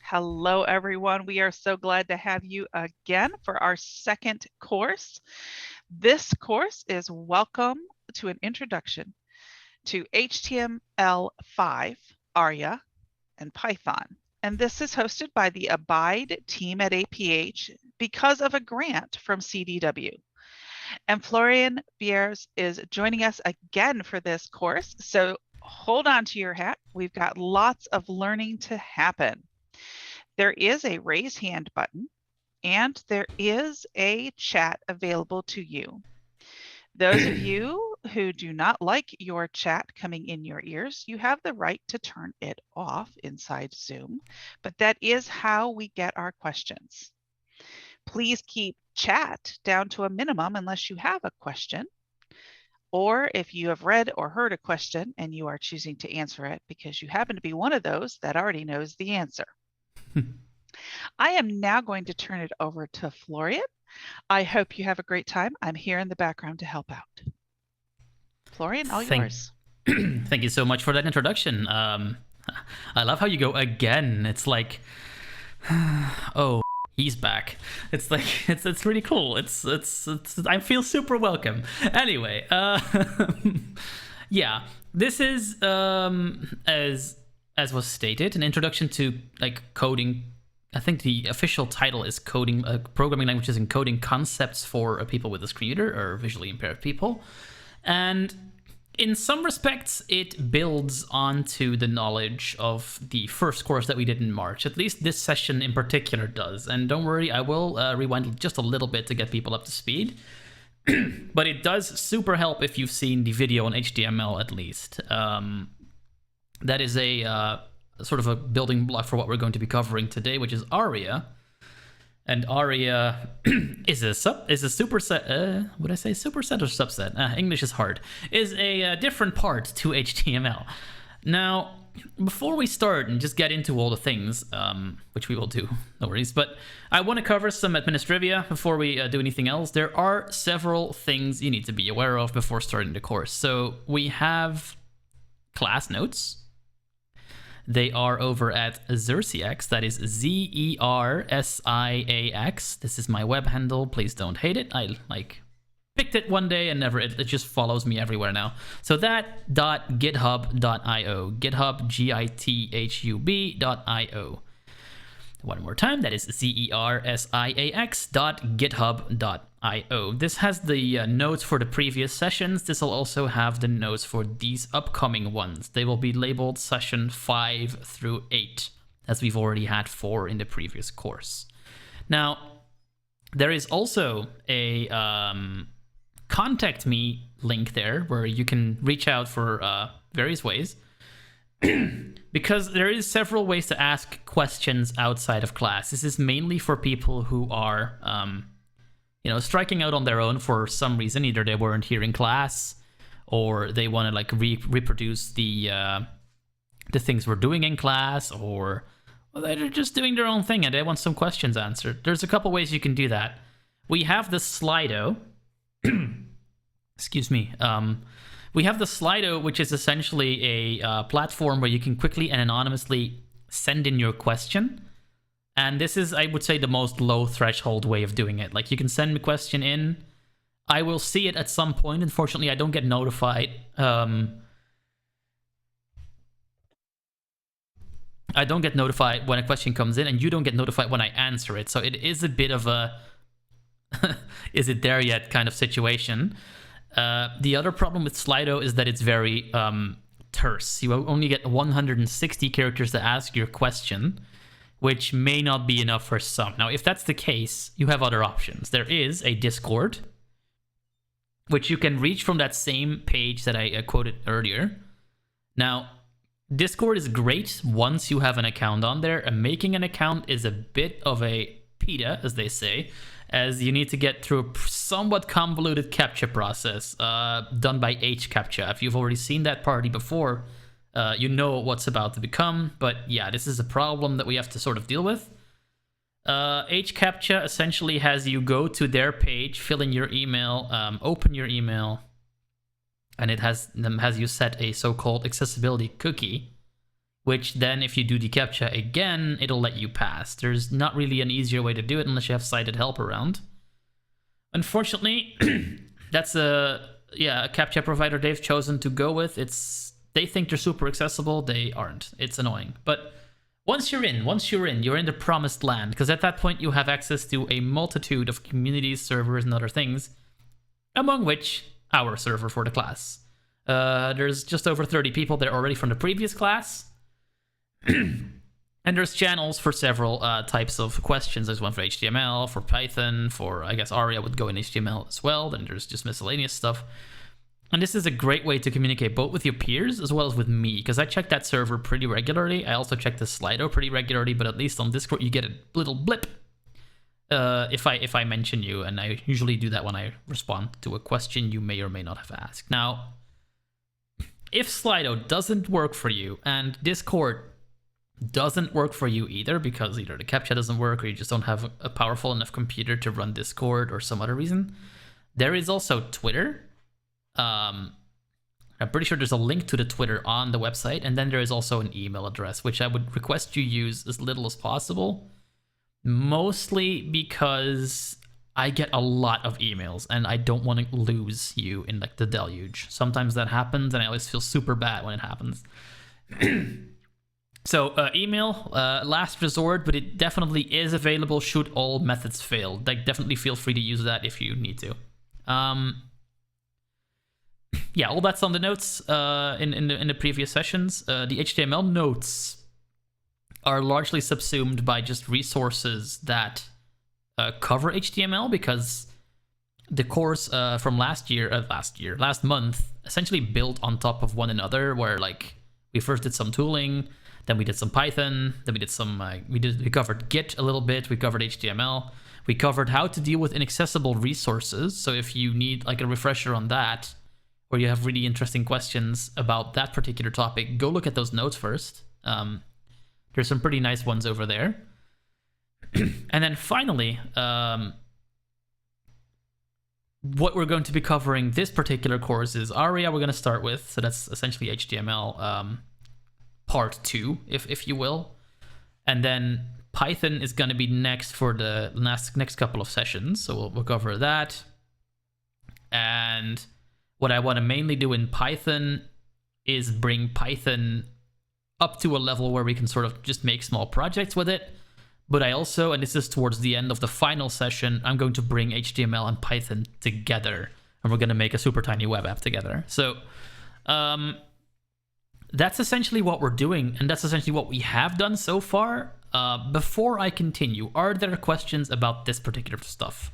Hello, everyone. We are so glad to have you again for our second course. This course is Welcome to an Introduction to HTML5, ARIA, and Python. And this is hosted by the Abide team at APH because of a grant from CDW. And Florian Beijers is joining us again for this course. So hold on to your hat. We've got lots of learning to happen. There is a raise hand button and there is a chat available to you. Those of you who do not like your chat coming in your ears, you have the right to turn it off inside Zoom, but that is how we get our questions. Please keep chat down to a minimum unless you have a question, or if you have read or heard a question and you are choosing to answer it because you happen to be one of those that already knows the answer. I am now going to turn it over to Florian. I hope you have a great time. I'm here in the background to help out. Florian, all yours. Thank you so much for that introduction. I love how you go again. It's like, oh, he's back. It's like it's really cool. It's I feel super welcome. Anyway, yeah, this is as was stated, an introduction to like coding. I think the official title is coding programming languages and coding concepts for people with a screen reader or visually impaired people. And in some respects, it builds onto the knowledge of the first course that we did in March. At least this session in particular does. And don't worry, I will rewind just a little bit to get people up to speed. But it does super help if you've seen the video on HTML at least. That is a sort of a building block for what we're going to be covering today, which is ARIA. And ARIA is a superset. Would I say superset or subset? English is hard. Is a different part to HTML. Now, before we start and just get into all the things, which we will do, no worries. But I want to cover some administrivia before we do anything else. There are several things you need to be aware of before starting the course. So we have class notes. They are over at Zersiax, that is Zersiax. This is my web handle, please don't hate it. I picked it one day and never, it just follows me everywhere now. So that.github.io, GitHub, GITHUB.io. One more time, that is zersiax.github.io. This has the notes for the previous sessions. This will also have the notes for these upcoming ones. They will be labeled session 5 through 8, as we've already had 4 in the previous course. Now, there is also a contact me link there where you can reach out for various ways. Because there is several ways to ask questions outside of class. This is mainly for people who are, striking out on their own for some reason. Either they weren't here in class, or they want to like reproduce the things we're doing in class, or they're just doing their own thing and they want some questions answered. There's a couple ways you can do that. We have the Slido. Excuse me. We have the Slido, which is essentially a platform where you can quickly and anonymously send in your question. And this is, I would say, the most low threshold way of doing it. Like, you can send a question in. I will see it at some point. Unfortunately, I don't get notified. I don't get notified when a question comes in, and you don't get notified when I answer it. So it is a bit of a is it there yet kind of situation. The other problem with Slido is that it's very terse. You only get 160 characters to ask your question, which may not be enough for some. Now, if that's the case, you have other options. There is a Discord, which you can reach from that same page that I quoted earlier. Now, Discord is great once you have an account on there, and making an account is a bit of a PITA, as they say, as you need to get through a somewhat convoluted CAPTCHA process done by HCAPTCHA. If you've already seen that party before, you know what's about to become. But yeah, this is a problem that we have to sort of deal with. HCAPTCHA essentially has you go to their page, fill in your email, open your email, and it has you set a so-called accessibility cookie. which then if you do the CAPTCHA again, it'll let you pass. There's not really an easier way to do it unless you have sighted help around. Unfortunately, that's a CAPTCHA provider they've chosen to go with. They think they're super accessible. They aren't. It's annoying. But once you're in, you're in the promised land, because at that point you have access to a multitude of communities, servers, and other things, among which our server for the class. There's just over 30 people there already from the previous class. And there's channels for several types of questions. There's one for HTML, for Python, for, I guess, ARIA would go in HTML as well. Then there's just miscellaneous stuff. And this is a great way to communicate both with your peers as well as with me, because I check that server pretty regularly. I also check the Slido pretty regularly, but at least on Discord you get a little blip if I mention you, and I usually do that when I respond to a question you may or may not have asked. Now, if Slido doesn't work for you and Discord doesn't work for you either, because either the CAPTCHA doesn't work or you just don't have a powerful enough computer to run Discord or some other reason, there is also Twitter. I'm pretty sure there's a link to the Twitter on the website, and then there is also an email address, which I would request you use as little as possible, mostly because I get a lot of emails and I don't want to lose you in like the deluge. Sometimes that happens and I always feel super bad when it happens. So email, last resort, but it definitely is available should all methods fail. Like, definitely feel free to use that if you need to. Yeah, all that's on the notes in the previous sessions. The HTML notes are largely subsumed by just resources that cover HTML, because the course from last month essentially built on top of one another, where like we first did some tooling, then we did some Python, then we did some we covered Git a little bit, we covered HTML, we covered how to deal with inaccessible resources. So if you need like a refresher on that, or you have really interesting questions about that particular topic, go look at those notes first. There's some pretty nice ones over there. And then finally, what we're going to be covering this particular course is ARIA we're going to start with. So that's essentially HTML part 2, if you will. And then Python is going to be next for the next couple of sessions. So we'll cover that. And what I want to mainly do in Python is bring Python up to a level where we can sort of just make small projects with it. But I also, and this is towards the end of the final session, I'm going to bring HTML and Python together, and we're going to make a super tiny web app together. So that's essentially what we're doing, and that's essentially what we have done so far. Before I continue, are there questions about this particular stuff?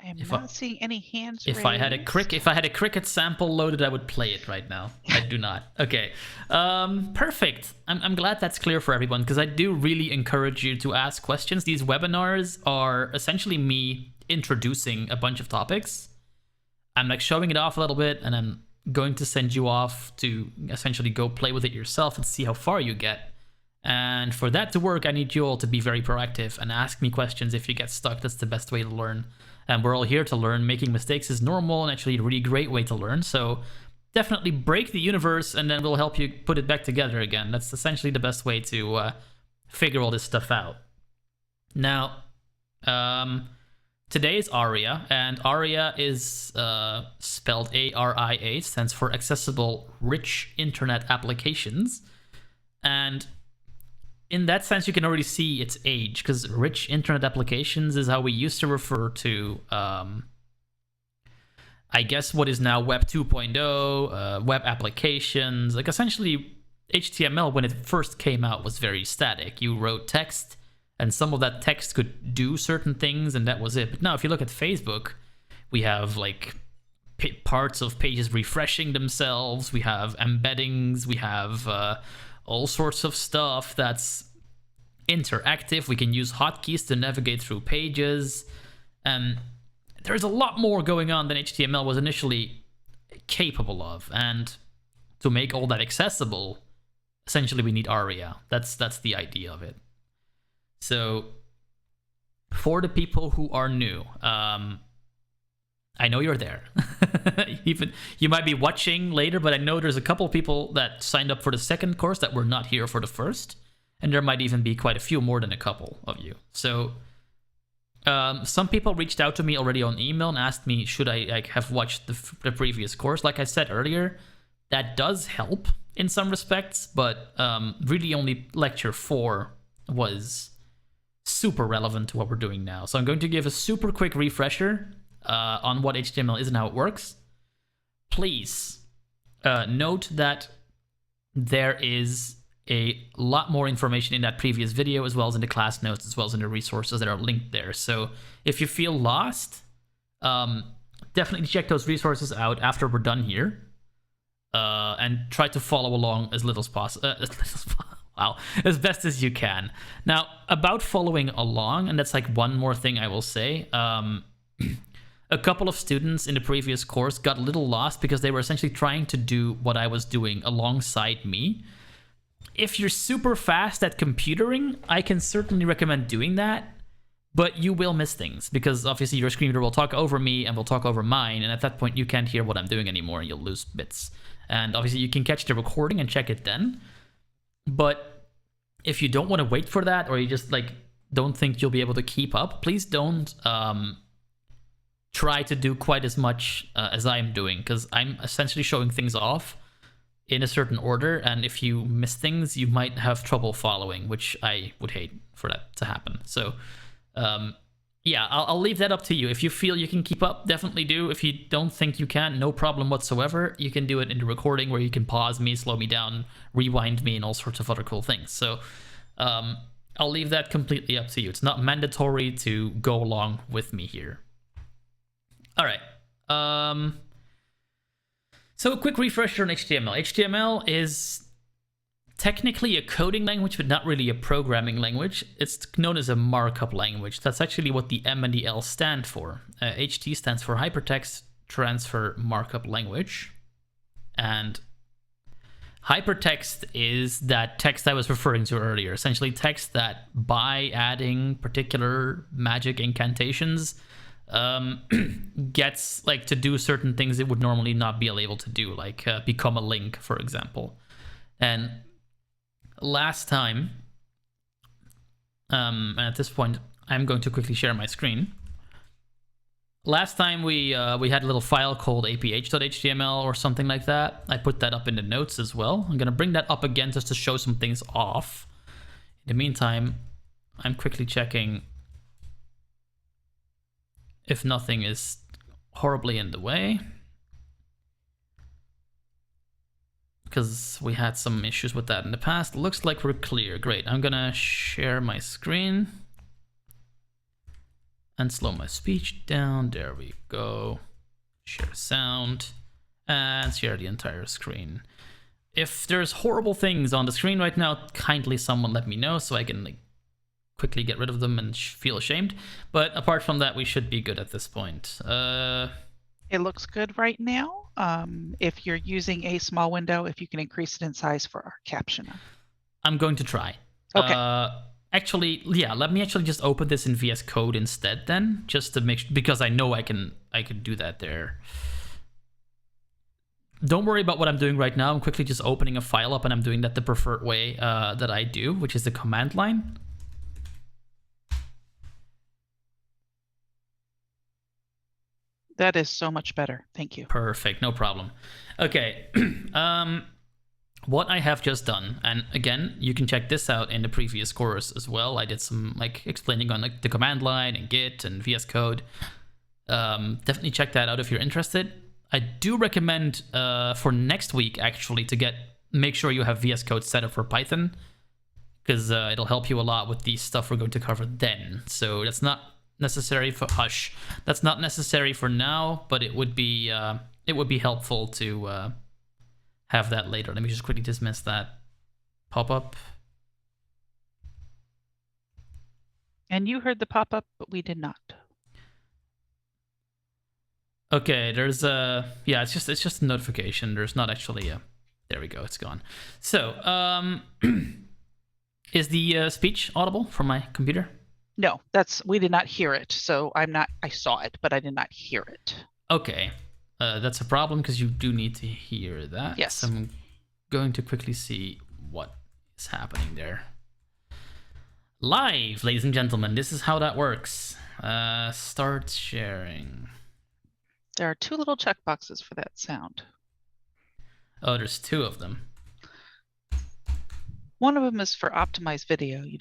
I'm not seeing any hands raised. If I had a cricket sample loaded, I would play it right now. I do not. Okay. Perfect. I'm glad that's clear for everyone, because I do really encourage you to ask questions. These webinars are essentially me introducing a bunch of topics. I'm like showing it off a little bit, and I'm going to send you off to essentially go play with it yourself and see how far you get. And for that to work, I need you all to be very proactive and ask me questions if you get stuck. That's the best way to learn. And we're all here to learn. Making mistakes is normal and actually a really great way to learn. So definitely break the universe, and then we'll help you put it back together again. That's essentially the best way to figure all this stuff out. Now, today is ARIA, and ARIA is spelled ARIA, stands for Accessible Rich Internet Applications. And in that sense, you can already see its age, because rich internet applications is how we used to refer to, I guess, what is now Web 2.0, web applications. Like, essentially, HTML, when it first came out, was very static. You wrote text, and some of that text could do certain things, and that was it. But now, if you look at Facebook, we have, like, parts of pages refreshing themselves. We have embeddings. We have all sorts of stuff that's interactive. We can use hotkeys to navigate through pages. There's a lot more going on than HTML was initially capable of. And to make all that accessible, essentially we need ARIA. That's the idea of it. So for the people who are new, I know you're there. Even you might be watching later, but I know there's a couple of people that signed up for the second course that were not here for the first, and there might even be quite a few more than a couple of you. So some people reached out to me already on email and asked me, should I have watched the previous course? Like I said earlier, that does help in some respects, but really only lecture 4 was super relevant to what we're doing now. So I'm going to give a super quick refresher on what HTML is and how it works. Please note that there is a lot more information in that previous video, as well as in the class notes, as well as in the resources that are linked there. So if you feel lost, definitely check those resources out after we're done here, and try to follow along as little as possible. Wow, as best as you can. Now, about following along, and that's like one more thing I will say. A couple of students in the previous course got a little lost because they were essentially trying to do what I was doing alongside me. If you're super fast at computering, I can certainly recommend doing that, but you will miss things because obviously your screen reader will talk over me and will talk over mine, and at that point you can't hear what I'm doing anymore and you'll lose bits. And obviously you can catch the recording and check it then, but if you don't want to wait for that, or you just like don't think you'll be able to keep up, please don't try to do quite as much as I am doing, because I'm essentially showing things off in a certain order, and if you miss things, you might have trouble following, which I would hate for that to happen. So yeah, I'll leave that up to you. If you feel you can keep up, definitely do. If you don't think you can, no problem whatsoever. You can do it in the recording where you can pause me, slow me down, rewind me, and all sorts of other cool things. So I'll leave that completely up to you. It's not mandatory to go along with me here. All right. So a quick refresher on HTML. HTML is technically a coding language, but not really a programming language. It's known as a markup language. That's actually what the M and the L stand for. HT stands for Hypertext Transfer Markup Language. And hypertext is that text I was referring to earlier. Essentially text that by adding particular magic incantations gets like to do certain things it would normally not be able to do, like become a link, for example. And last time, and at this point I'm going to quickly share my screen. Last time we had a little file called aph.html or something like that. I put that up in the notes as well. I'm gonna bring that up again just to show some things off. In the meantime, I'm quickly checking if nothing is horribly in the way, because we had some issues with that in the past. Looks like we're clear. Great. I'm gonna share my screen and slow my speech down. There we go. Share sound and share the entire screen. If there's horrible things on the screen right now, kindly someone let me know so I can like quickly get rid of them and feel ashamed. But apart from that, we should be good at this point. It looks good right now. If you're using a small window, if you can increase it in size for our captioner. I'm going to try. Okay. Actually, yeah, let me actually just open this in VS Code instead then, just to make sure, because I know I can do that there. Don't worry about what I'm doing right now. I'm quickly just opening a file up, and I'm doing that the preferred way that I do, which is the command line. That is so much better. Thank you. Perfect, no problem. Okay, what I have just done, and again, you can check this out in the previous course as well. I did some like explaining on like the command line and Git and VS Code. Definitely check that out if you're interested. I do recommend for next week actually to make sure you have VS Code set up for Python, because it'll help you a lot with the stuff we're going to cover then. So that's not necessary for that's not necessary for now, but it would be helpful to have that later. Let me just quickly dismiss that pop-up. And you heard the pop-up, but we did not. Okay, there's yeah, it's just a notification. There's not actually a, there we go, it's gone. So is the speech audible from my computer? No, we did not hear it. So I saw it, but I did not hear it. Okay. That's a problem because you do need to hear that. Yes. So I'm going to quickly see what is happening there. Live, ladies and gentlemen, this is how that works. Start sharing. There are 2 little checkboxes for that sound. Oh, there's 2 of them. One of them is for optimized video. You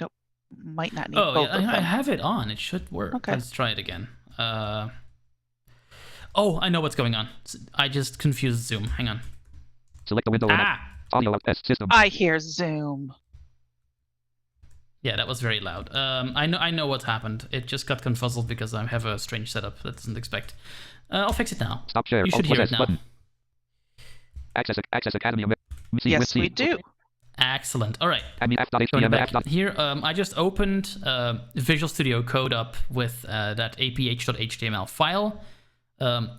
might not need both of them. I have it on. It should work. Okay. Let's try it again. Oh, I know what's going on. I just confused Zoom. Hang on. Select the window. Audio test system. I hear Zoom. Yeah, that was very loud. I know what happened. It just got confuzzled because I have a strange setup that doesn't expect. I'll fix it now. Stop share. You should hear it now. Button. Access Academy. Yes, we do. Excellent. All right. Here, I just opened Visual Studio Code up with that aph.html file,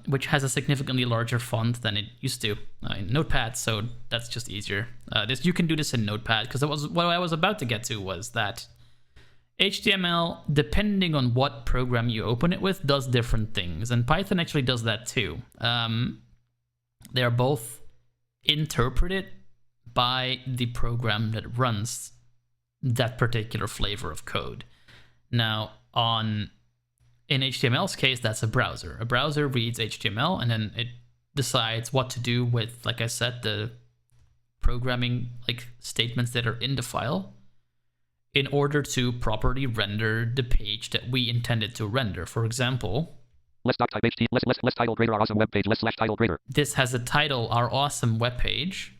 which has a significantly larger font than it used to in Notepad, so that's just easier. You can do this in Notepad, because what I was about to get to was that HTML, depending on what program you open it with, does different things, and Python actually does that too. They are both interpreted by the program that runs that particular flavor of code. Now, in HTML's case, that's a browser. A browser reads HTML and then it decides what to do with, like I said, the programming statements that are in the file in order to properly render the page that we intended to render. For example, less title grader, our awesome web page, less title grader. This has a title, our awesome web page,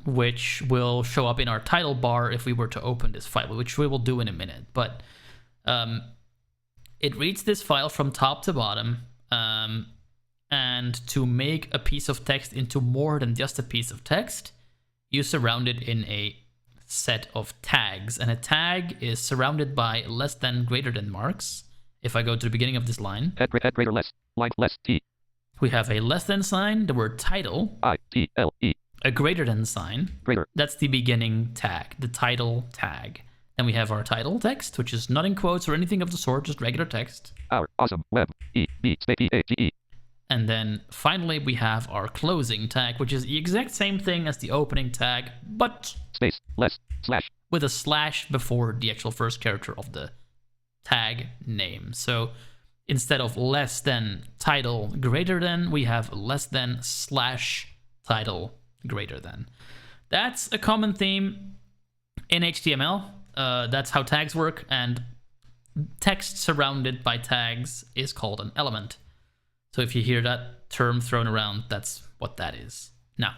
which will show up in our title bar if we were to open this file, which we will do in a minute. But it reads this file from top to bottom, and to make a piece of text into more than just a piece of text, you surround it in a set of tags, and a tag is surrounded by less than, greater than marks. If I go to the beginning of this line, head greater less, line less T. We have a less than sign, the word title, I-T-L-E. A greater than sign, greater. That's the beginning tag, the title tag. Then we have our title text, which is not in quotes or anything of the sort, just regular text. Our awesome web, E-B-P-A-G-E. And then finally we have our closing tag, which is the exact same thing as the opening tag, but space, less, slash. With a slash before the actual first character of the tag name. So instead of less than title greater than, we have less than slash title greater than. That's a common theme in HTML. That's how tags work, and text surrounded by tags is called an element. So if you hear that term thrown around, that's what that is. Now,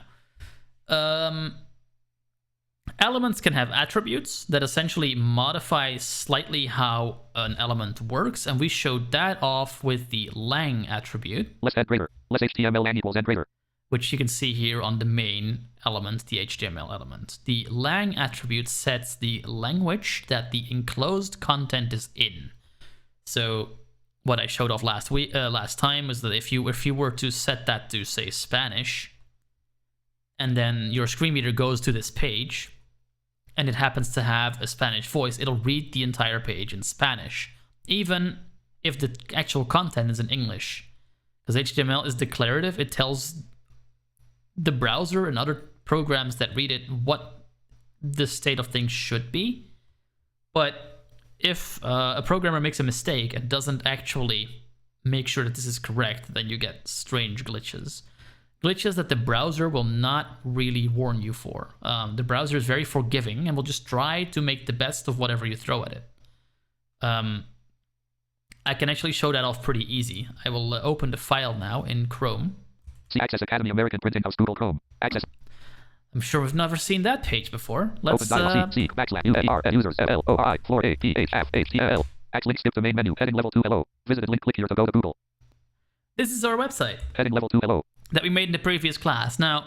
elements can have attributes that essentially modify slightly how an element works, and we showed that off with the lang attribute. Less and greater, less HTML lang equals and greater. Which you can see here on the main element, the HTML element. The lang attribute sets the language that the enclosed content is in. So what I showed off last time was that if you were to set that to, say, Spanish, and then your screen reader goes to this page, and it happens to have a Spanish voice, it'll read the entire page in Spanish, even if the actual content is in English. Because HTML is declarative, it tells the browser and other programs that read it what the state of things should be. But if a programmer makes a mistake and doesn't actually make sure that this is correct, then you get strange glitches. Glitches that the browser will not really warn you for. The browser is very forgiving and will just try to make the best of whatever you throw at it. I can actually show that off pretty easy. I will open the file now in Chrome. See Access Academy American Printing House Google Chrome. Access. I'm sure we've never seen that page before. Let's open dialog C /UAR users LOI floor A P H F H T L. Act link skip to main menu. Heading level 2 hello. Visited link click here to go to Google. This is our website. Heading level 2 hello. That we made in the previous class. Now,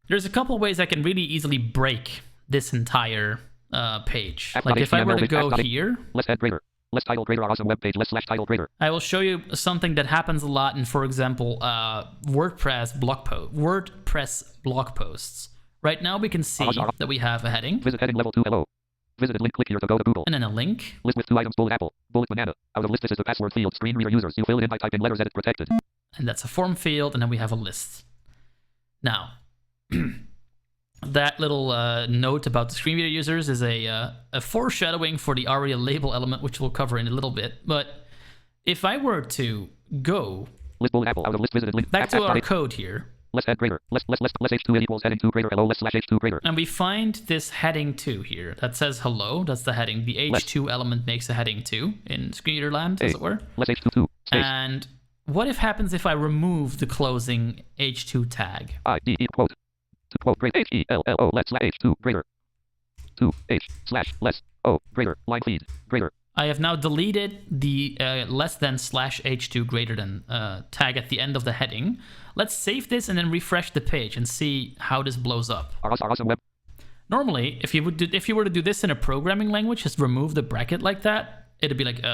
there's a couple ways I can really easily break this entire page. Like if I were to go here. Less head greater. Less title greater, our awesome web page, less slash title greater. I will show you something that happens a lot in, for example, WordPress blog posts. Right now we can see that we have a heading. Visit heading level 2 hello. Visited link. Click here to go to Google. And then a link. List with 2 items. Bullet apple. Bullet banana. Out of list. This is the password field. Screen reader users. You fill it in by typing letters. Edit protected. And that's a form field. And then we have a list. Now, that little note about the screen reader users is a foreshadowing for the ARIA label element, which we'll cover in a little bit. But if I were to go list bullet apple. Out of list. Visited link. back to our code here. Less head greater. Less H2 equals heading 2 greater. Hello. Less slash H2 greater. And we find this heading 2 here that says hello. That's the heading. The H2 element makes a heading 2 in screen reader land, as it were. Less H2 2. Space. And what if happens if I remove the closing H2 tag? I-D-E quote. To quote great H-E-L-L-O less slash H2 greater. 2 H slash less O greater. Line feed greater. I have now deleted the less than slash H2 greater than tag at the end of the heading. Let's save this and then refresh the page and see how this blows up. Awesome web. Normally, if you were to do this in a programming language, just remove the bracket like that, it'd be like,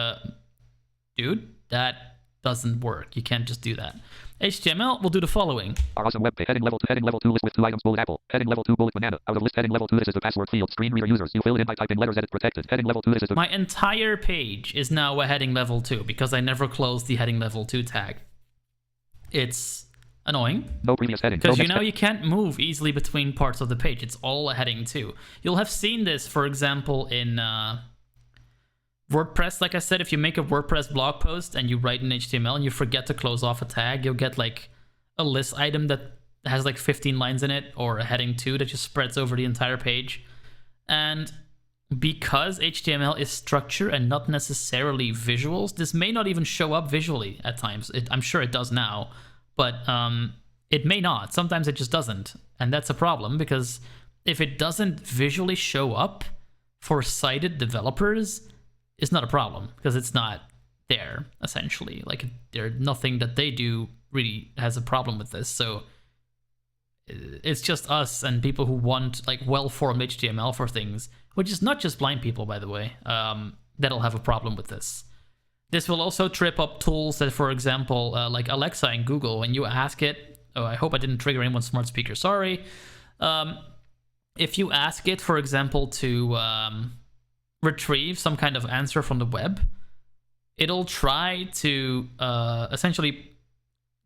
dude, that doesn't work. You can't just do that. HTML will do the following. Awesome web page. Heading level 2 list with 2 items. Bullet apple. Heading level 2 bullet banana. Out of list. Heading level 2. This is the password field. Screen reader users. You fill it in by typing letters. Edit protected. Heading level 2. This is the... My entire page is now a heading level 2 because I never closed the heading level 2 tag. It's annoying. No previous heading. Because no you can't move easily between parts of the page. It's all a heading 2. You'll have seen this, for example, in WordPress. Like I said, if you make a WordPress blog post and you write in HTML and you forget to close off a tag, you'll get like a list item that has like 15 lines in it, or a heading 2 that just spreads over the entire page. And because HTML is structure and not necessarily visuals, this may not even show up visually at times. I'm sure it does now, but it may not. Sometimes it just doesn't. And that's a problem, because if it doesn't visually show up for sighted developers, it's not a problem, because it's not there, essentially. Like, there's nothing that they do really has a problem with this. So it's just us and people who want like well-formed HTML for things, which is not just blind people, by the way, that'll have a problem with this. This will also trip up tools that, for example, like Alexa and Google, when you ask it, oh, I hope I didn't trigger anyone's smart speaker, sorry. If you ask it, for example, to retrieve some kind of answer from the web, it'll try to essentially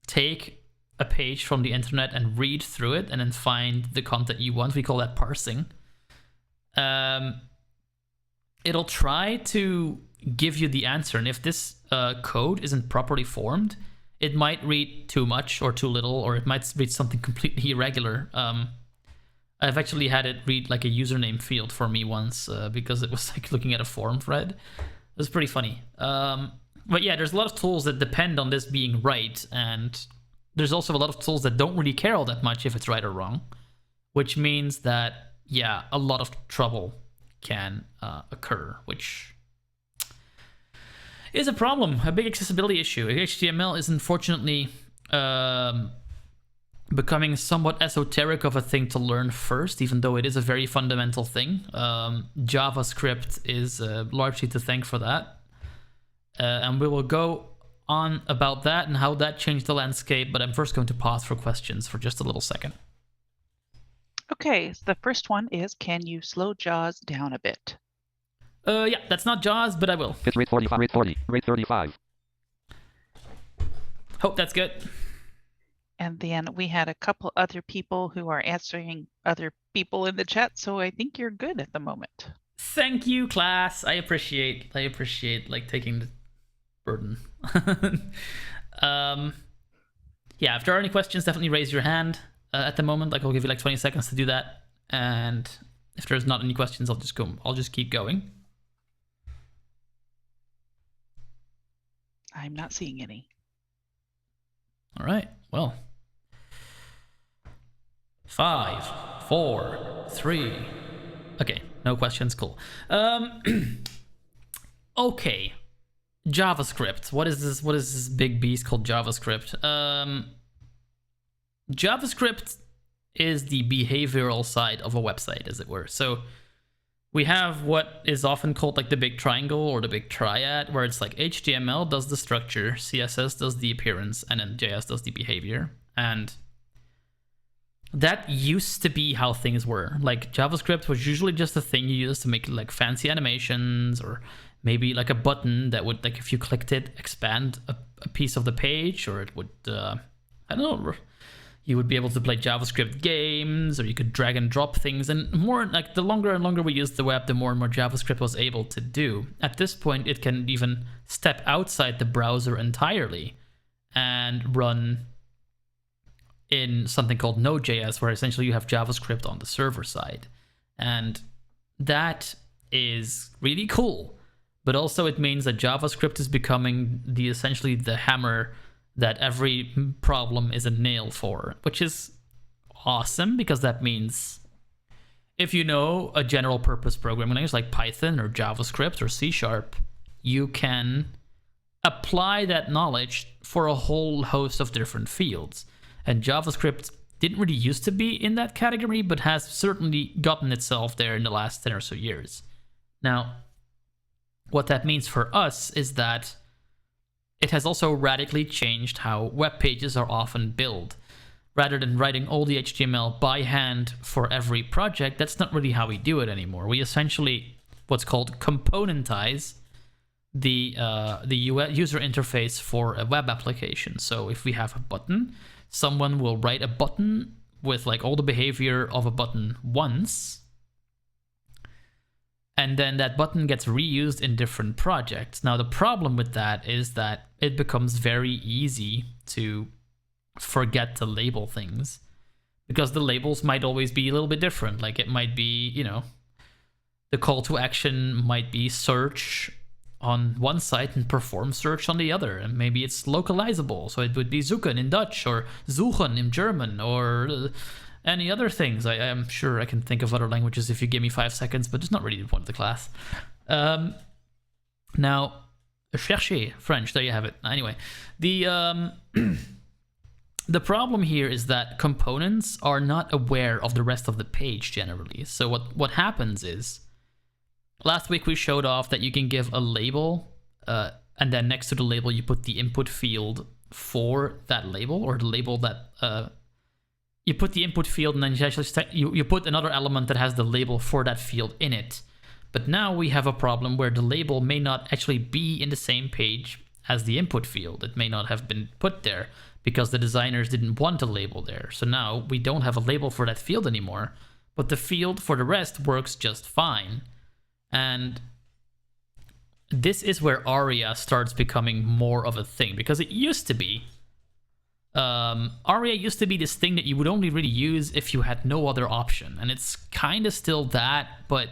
take a page from the internet and read through it and then find the content you want. We call that parsing. It'll try to give you the answer, and if this code isn't properly formed, it might read too much or too little, or it might read something completely irregular. I've actually had it read like a username field for me once because it was like looking at a forum thread. It was pretty funny. But yeah, there's a lot of tools that depend on this being right, and there's also a lot of tools that don't really care all that much if it's right or wrong, which means that, yeah, a lot of trouble can occur, which is a problem, a big accessibility issue. HTML is unfortunately becoming somewhat esoteric of a thing to learn first, even though it is a very fundamental thing. JavaScript is largely to thank for that. And we will go on about that and how that changed the landscape, but I'm first going to pause for questions for just a little second. Okay, so the first one is, can you slow JAWS down a bit? Yeah, that's not JAWS, but I will. It's rate 45, rate 40, rate 35. Hope that's good. And then we had a couple other people who are answering other people in the chat, so I think you're good at the moment. Thank you, class. I appreciate like taking the burden. Yeah, if there are any questions, definitely raise your hand at the moment. Like, I'll give you like 20 seconds to do that. And if there's not any questions, I'll just keep going. I'm not seeing any. All right. Well, 5, 4, 3. Okay, no questions. Cool. Okay. JavaScript. What is this? What is this big beast called JavaScript? JavaScript is the behavioral side of a website, as it were. So we have what is often called like the big triangle or the big triad, where it's like HTML does the structure, CSS does the appearance, and then JS does the behavior. And that used to be how things were. Like JavaScript was usually just a thing you used to make like fancy animations, or maybe like a button that would, like, if you clicked it, expand a piece of the page, or it would, I don't know, you would be able to play JavaScript games, or you could drag and drop things. And more, like, the longer and longer we used the web, the more and more JavaScript was able to do. At this point, it can even step outside the browser entirely and run in something called Node.js, where essentially you have JavaScript on the server side. And that is really cool. But also it means that JavaScript is becoming essentially the hammer that every problem is a nail for, which is awesome, because that means if you know a general purpose programming language like Python or JavaScript or C#, you can apply that knowledge for a whole host of different fields. And JavaScript didn't really used to be in that category, but has certainly gotten itself there in the last 10 or so years. Now, what that means for us is that it has also radically changed how web pages are often built. Rather than writing all the HTML by hand for every project, that's not really how we do it anymore. We essentially what's called componentize the user interface for a web application. So if we have a button, someone will write a button with like all the behavior of a button once, and then that button gets reused in different projects. Now, the problem with that is that it becomes very easy to forget to label things, because the labels might always be a little bit different. Like, it might be, you know, the call to action might be search on one site and perform search on the other, and maybe it's localizable, so it would be zoeken in Dutch or suchen in German, or any other things. I am sure I can think of other languages if you give me 5 seconds, but it's not really the point of the class. Now, chercher, French, there you have it. Anyway, the problem here is that components are not aware of the rest of the page generally. So what happens is, last week we showed off that you can give a label, and then next to the label you put the input field for that label, or the label that you put the input field, and then you actually you put another element that has the label for that field in it. But now we have a problem where the label may not actually be in the same page as the input field. It may not have been put there because the designers didn't want a label there. So now we don't have a label for that field anymore, but the field for the rest works just fine. And this is where ARIA starts becoming more of a thing, because it used to be, ARIA used to be this thing that you would only really use if you had no other option. And it's kind of still that, but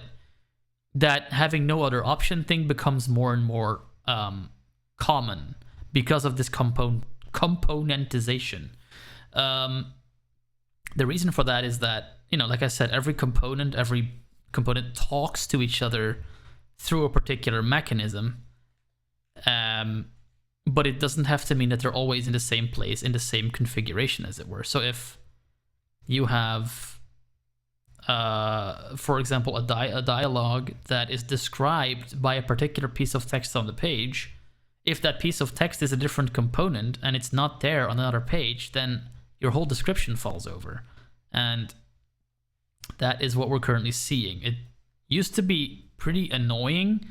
that having no other option thing becomes more and more common because of this componentization. The reason for that is that, you know, like I said, every component talks to each other through a particular mechanism, but it doesn't have to mean that they're always in the same place, in the same configuration, as it were. So if you have, for example, a dialogue that is described by a particular piece of text on the page, if that piece of text is a different component and it's not there on another page, then your whole description falls over. And that is what we're currently seeing. It used to be pretty annoying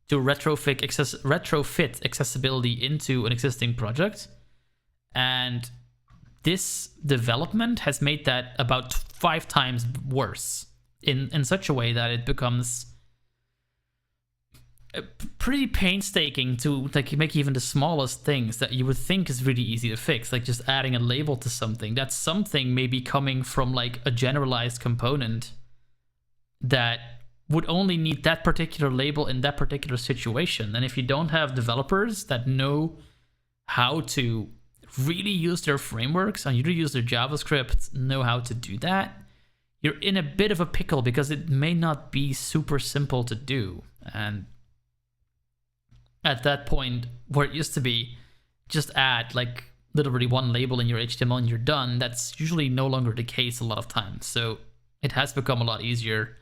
to retrofit accessibility into an existing project. And this development has made that about 5 times worse in such a way that it becomes pretty painstaking to like make even the smallest things that you would think is really easy to fix, like just adding a label to something. That something may be coming from like a generalized component that would only need that particular label in that particular situation. And if you don't have developers that know how to really use their frameworks and you use their JavaScript, know how to do that, you're in a bit of a pickle, because it may not be super simple to do. And at that point, where it used to be just add like literally one label in your HTML and you're done, that's usually no longer the case a lot of times. So it has become a lot easier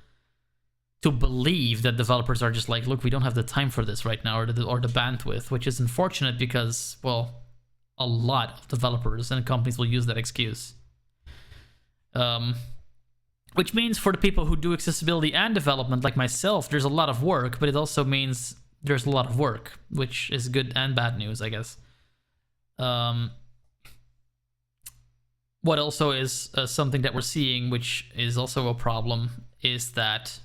to believe that developers are just like, look, we don't have the time for this right now, or the bandwidth, which is unfortunate because, well, a lot of developers and companies will use that excuse. Which means for the people who do accessibility and development, like myself, there's a lot of work, but it also means there's a lot of work, which is good and bad news, I guess. What also is something that we're seeing, which is also a problem, is that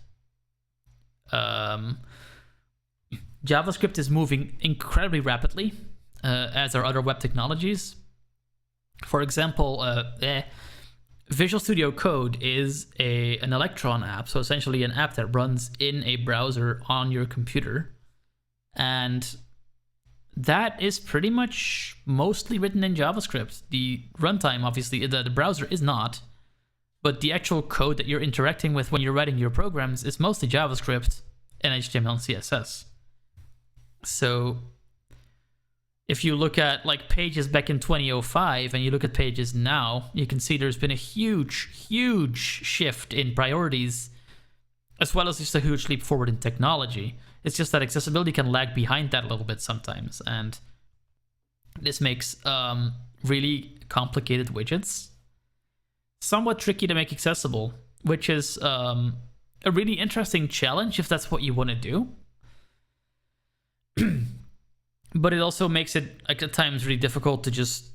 JavaScript is moving incredibly rapidly, as are other web technologies. For example, Visual Studio Code is an Electron app, so essentially an app that runs in a browser on your computer. And that is pretty much mostly written in JavaScript. The runtime, obviously, the browser is not, but the actual code that you're interacting with when you're writing your programs is mostly JavaScript and HTML and CSS. So if you look at like Pages back in 2005 and you look at Pages now, you can see there's been a huge shift in priorities, as well as just a huge leap forward in technology. It's just that accessibility can lag behind that a little bit sometimes, and this makes really complicated widgets somewhat tricky to make accessible, which is a really interesting challenge if that's what you want to do. But it also makes it, like, at times really difficult to just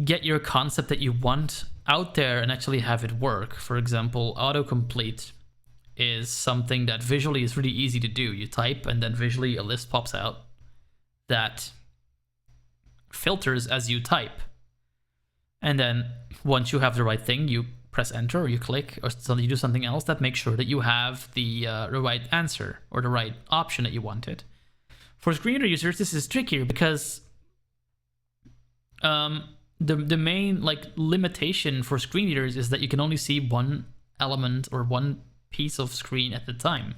get your concept that you want out there and actually have it work. For example, autocomplete is something that visually is really easy to do. You type and then visually a list pops out that filters as you type. And then once you have the right thing, you press enter or you click or you do something else that makes sure that you have the right answer or the right option that you wanted. For screen reader users, this is trickier because the main limitation for screen readers is that you can only see one element or one piece of screen at the time.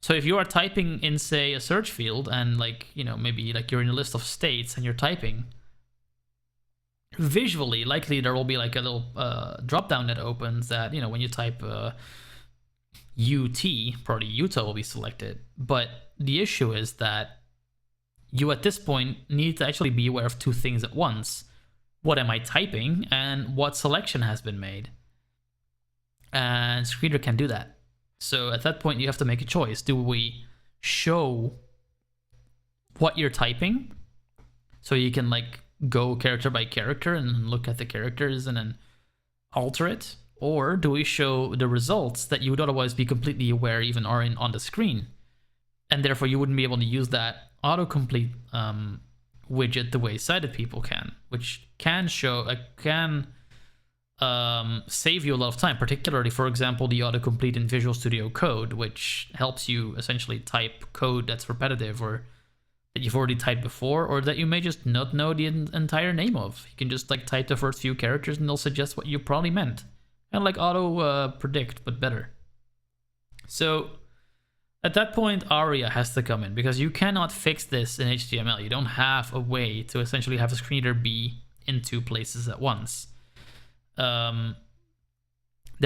So if you are typing in, say, a search field and maybe you're in a list of states and you're typing, visually likely there will be like a little drop down that opens that, when you type UT, probably Utah will be selected. But the issue is that you at this point need to actually be aware of two things at once. What am I typing and what selection has been made? And screen reader can do that. So at that point you have to make a choice. Do we show what you're typing so you can go character by character and look at the characters and then alter it? Or do we show the results that you would otherwise be completely aware even are on the screen? And therefore you wouldn't be able to use that autocomplete widget the way sighted people can, which can save you a lot of time, particularly, for example, the autocomplete in Visual Studio Code, which helps you essentially type code that's repetitive or that you've already typed before, or that you may just not know the entire name of. You can just type the first few characters and they'll suggest what you probably meant. Kind of like auto predict, but better. So at that point, ARIA has to come in, because you cannot fix this in HTML. You don't have a way to essentially have a screen reader be in two places at once. There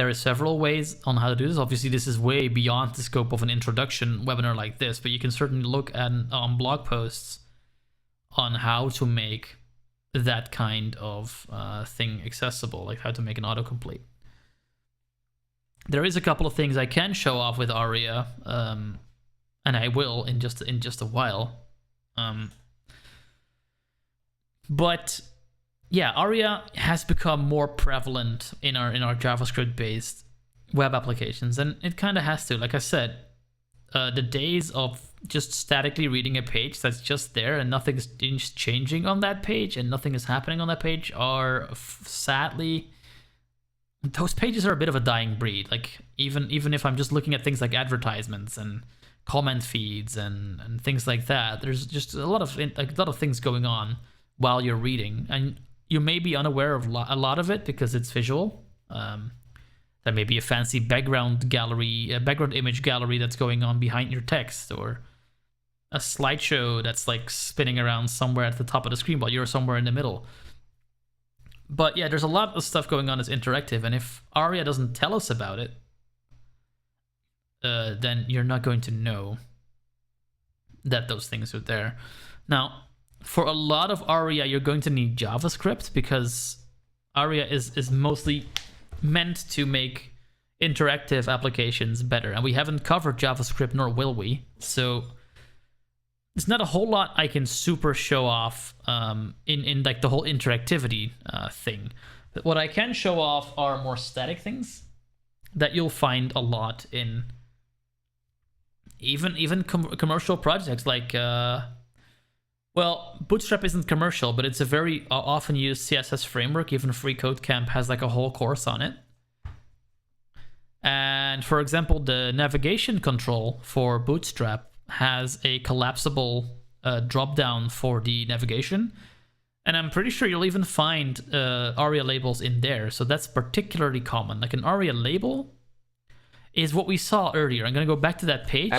are several ways on how to do this. Obviously, this is way beyond the scope of an introduction webinar like this, but you can certainly look at blog posts on how to make that kind of thing accessible, like how to make an autocomplete. There is a couple of things I can show off with ARIA, and I will in just a while. But yeah, ARIA has become more prevalent in our JavaScript-based web applications, and it kind of has to. Like I said, the days of just statically reading a page that's just there and nothing's changing on that page and nothing is happening on that page are sadly, those pages are a bit of a dying breed. Like even if I'm just looking at things like advertisements and comment feeds and things like that, there's just a lot of things going on while you're reading, and you may be unaware of a lot of it because it's visual. There may be a fancy background image gallery that's going on behind your text, or a slideshow that's spinning around somewhere at the top of the screen while you're somewhere in the middle. But yeah, there's a lot of stuff going on that's interactive, and if ARIA doesn't tell us about it, then you're not going to know that those things are there. Now, for a lot of ARIA, you're going to need JavaScript, because ARIA is mostly meant to make interactive applications better, and we haven't covered JavaScript, nor will we. So there's not a whole lot I can super show off in like the whole interactivity thing. But what I can show off are more static things that you'll find a lot in even commercial projects like well, Bootstrap isn't commercial, but it's a very often used CSS framework. Even FreeCodeCamp has like a whole course on it. And for example, the navigation control for Bootstrap has a collapsible drop down for the navigation. And I'm pretty sure you'll even find ARIA labels in there. So that's particularly common. Like an ARIA label is what we saw earlier. I'm going to go back to that page.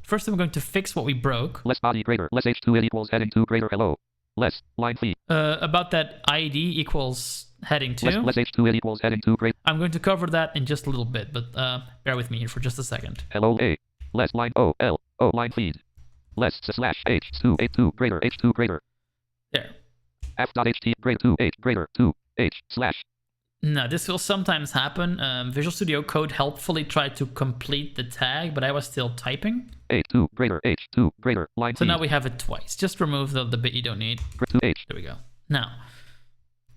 First, I'm going to fix what we broke. Less body greater. Less h2 equals heading 2 greater hello. Less line feet. About that ID equals heading 2. Less h2 equals heading 2 greater. I'm going to cover that in just a little bit, but bear with me here for just a second. Hello A. Less line O L O line feed. Less slash h2 h2 greater h2 greater. There. F.ht greater 2 h greater 2 h slash. Now, this will sometimes happen. Visual Studio Code helpfully tried to complete the tag, but I was still typing. H2 greater H2 greater line. So now we have it twice. Just remove the bit you don't need. 2H. There we go. Now,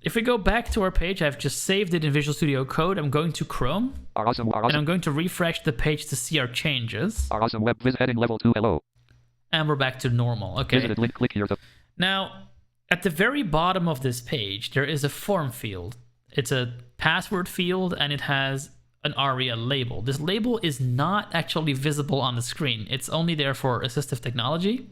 if we go back to our page, I've just saved it in Visual Studio Code. I'm going to Chrome, and I'm going to refresh the page to see our changes. Our awesome web viz heading level 2 hello. And we're back to normal. Okay. Visited link, click here. Now, at the very bottom of this page, there is a form field. It's a password field, and it has an ARIA label. This label is not actually visible on the screen. It's only there for assistive technology.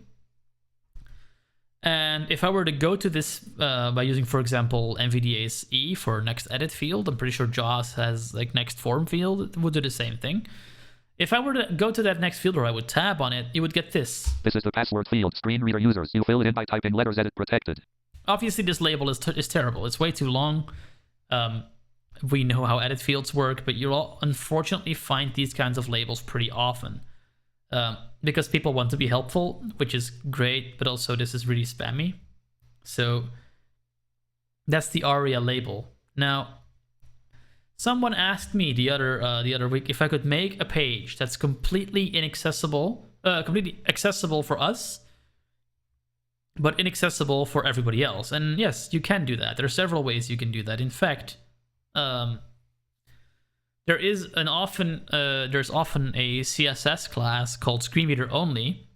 And if I were to go to this by using, for example, NVDA's E for next edit field, I'm pretty sure JAWS has like next form field, it would do the same thing. If I were to go to that next field, or I would tab on it, you would get this. This is the password field. Screen reader users. You fill it in by typing letters. Edit protected. Obviously, this label is terrible. It's way too long. We know how edit fields work, but you'll unfortunately find these kinds of labels pretty often because people want to be helpful, which is great, but also this is really spammy. So that's the ARIA label. Now, someone asked me the other week if I could make a page that's completely accessible for us, but inaccessible for everybody else. And yes, you can do that. There are several ways you can do that. In fact, there's often a CSS class called Screen Reader Only,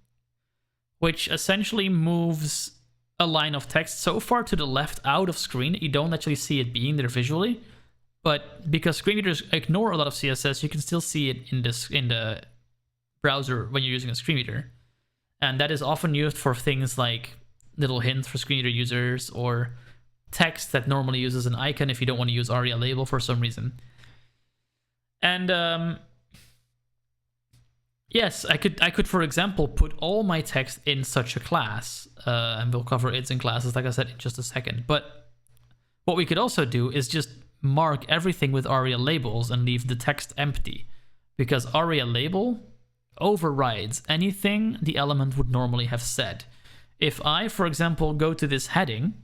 which essentially moves a line of text so far to the left out of screen that you don't actually see it being there visually. But because screen readers ignore a lot of CSS, you can still see it in the browser when you're using a screen reader. And that is often used for things like little hints for screen reader users, or text that normally uses an icon if you don't want to use ARIA label for some reason. And yes, I could, for example, put all my text in such a class, and we'll cover its in classes, like I said, in just a second. But what we could also do is just mark everything with ARIA labels and leave the text empty, because ARIA label overrides anything the element would normally have said. If I, for example, go to this heading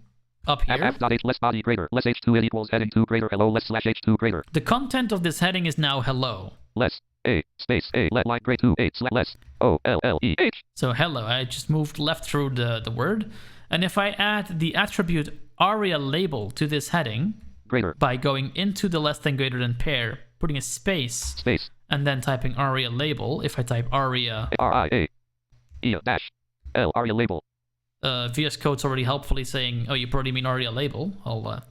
up here, F.H less body greater, less H2 equals heading 2 greater hello, less slash H2 greater. The content of this heading is now hello. Less A space A let line grade 2 8 less O L L E H. So hello, I just moved left through the word. And if I add the attribute ARIA label to this heading greater by going into the less than greater than pair, putting a space, and then typing ARIA label, if I type ARIA RIA E dash L ARIA label. VS Code's already helpfully saying, oh, you probably mean ARIA label. I'll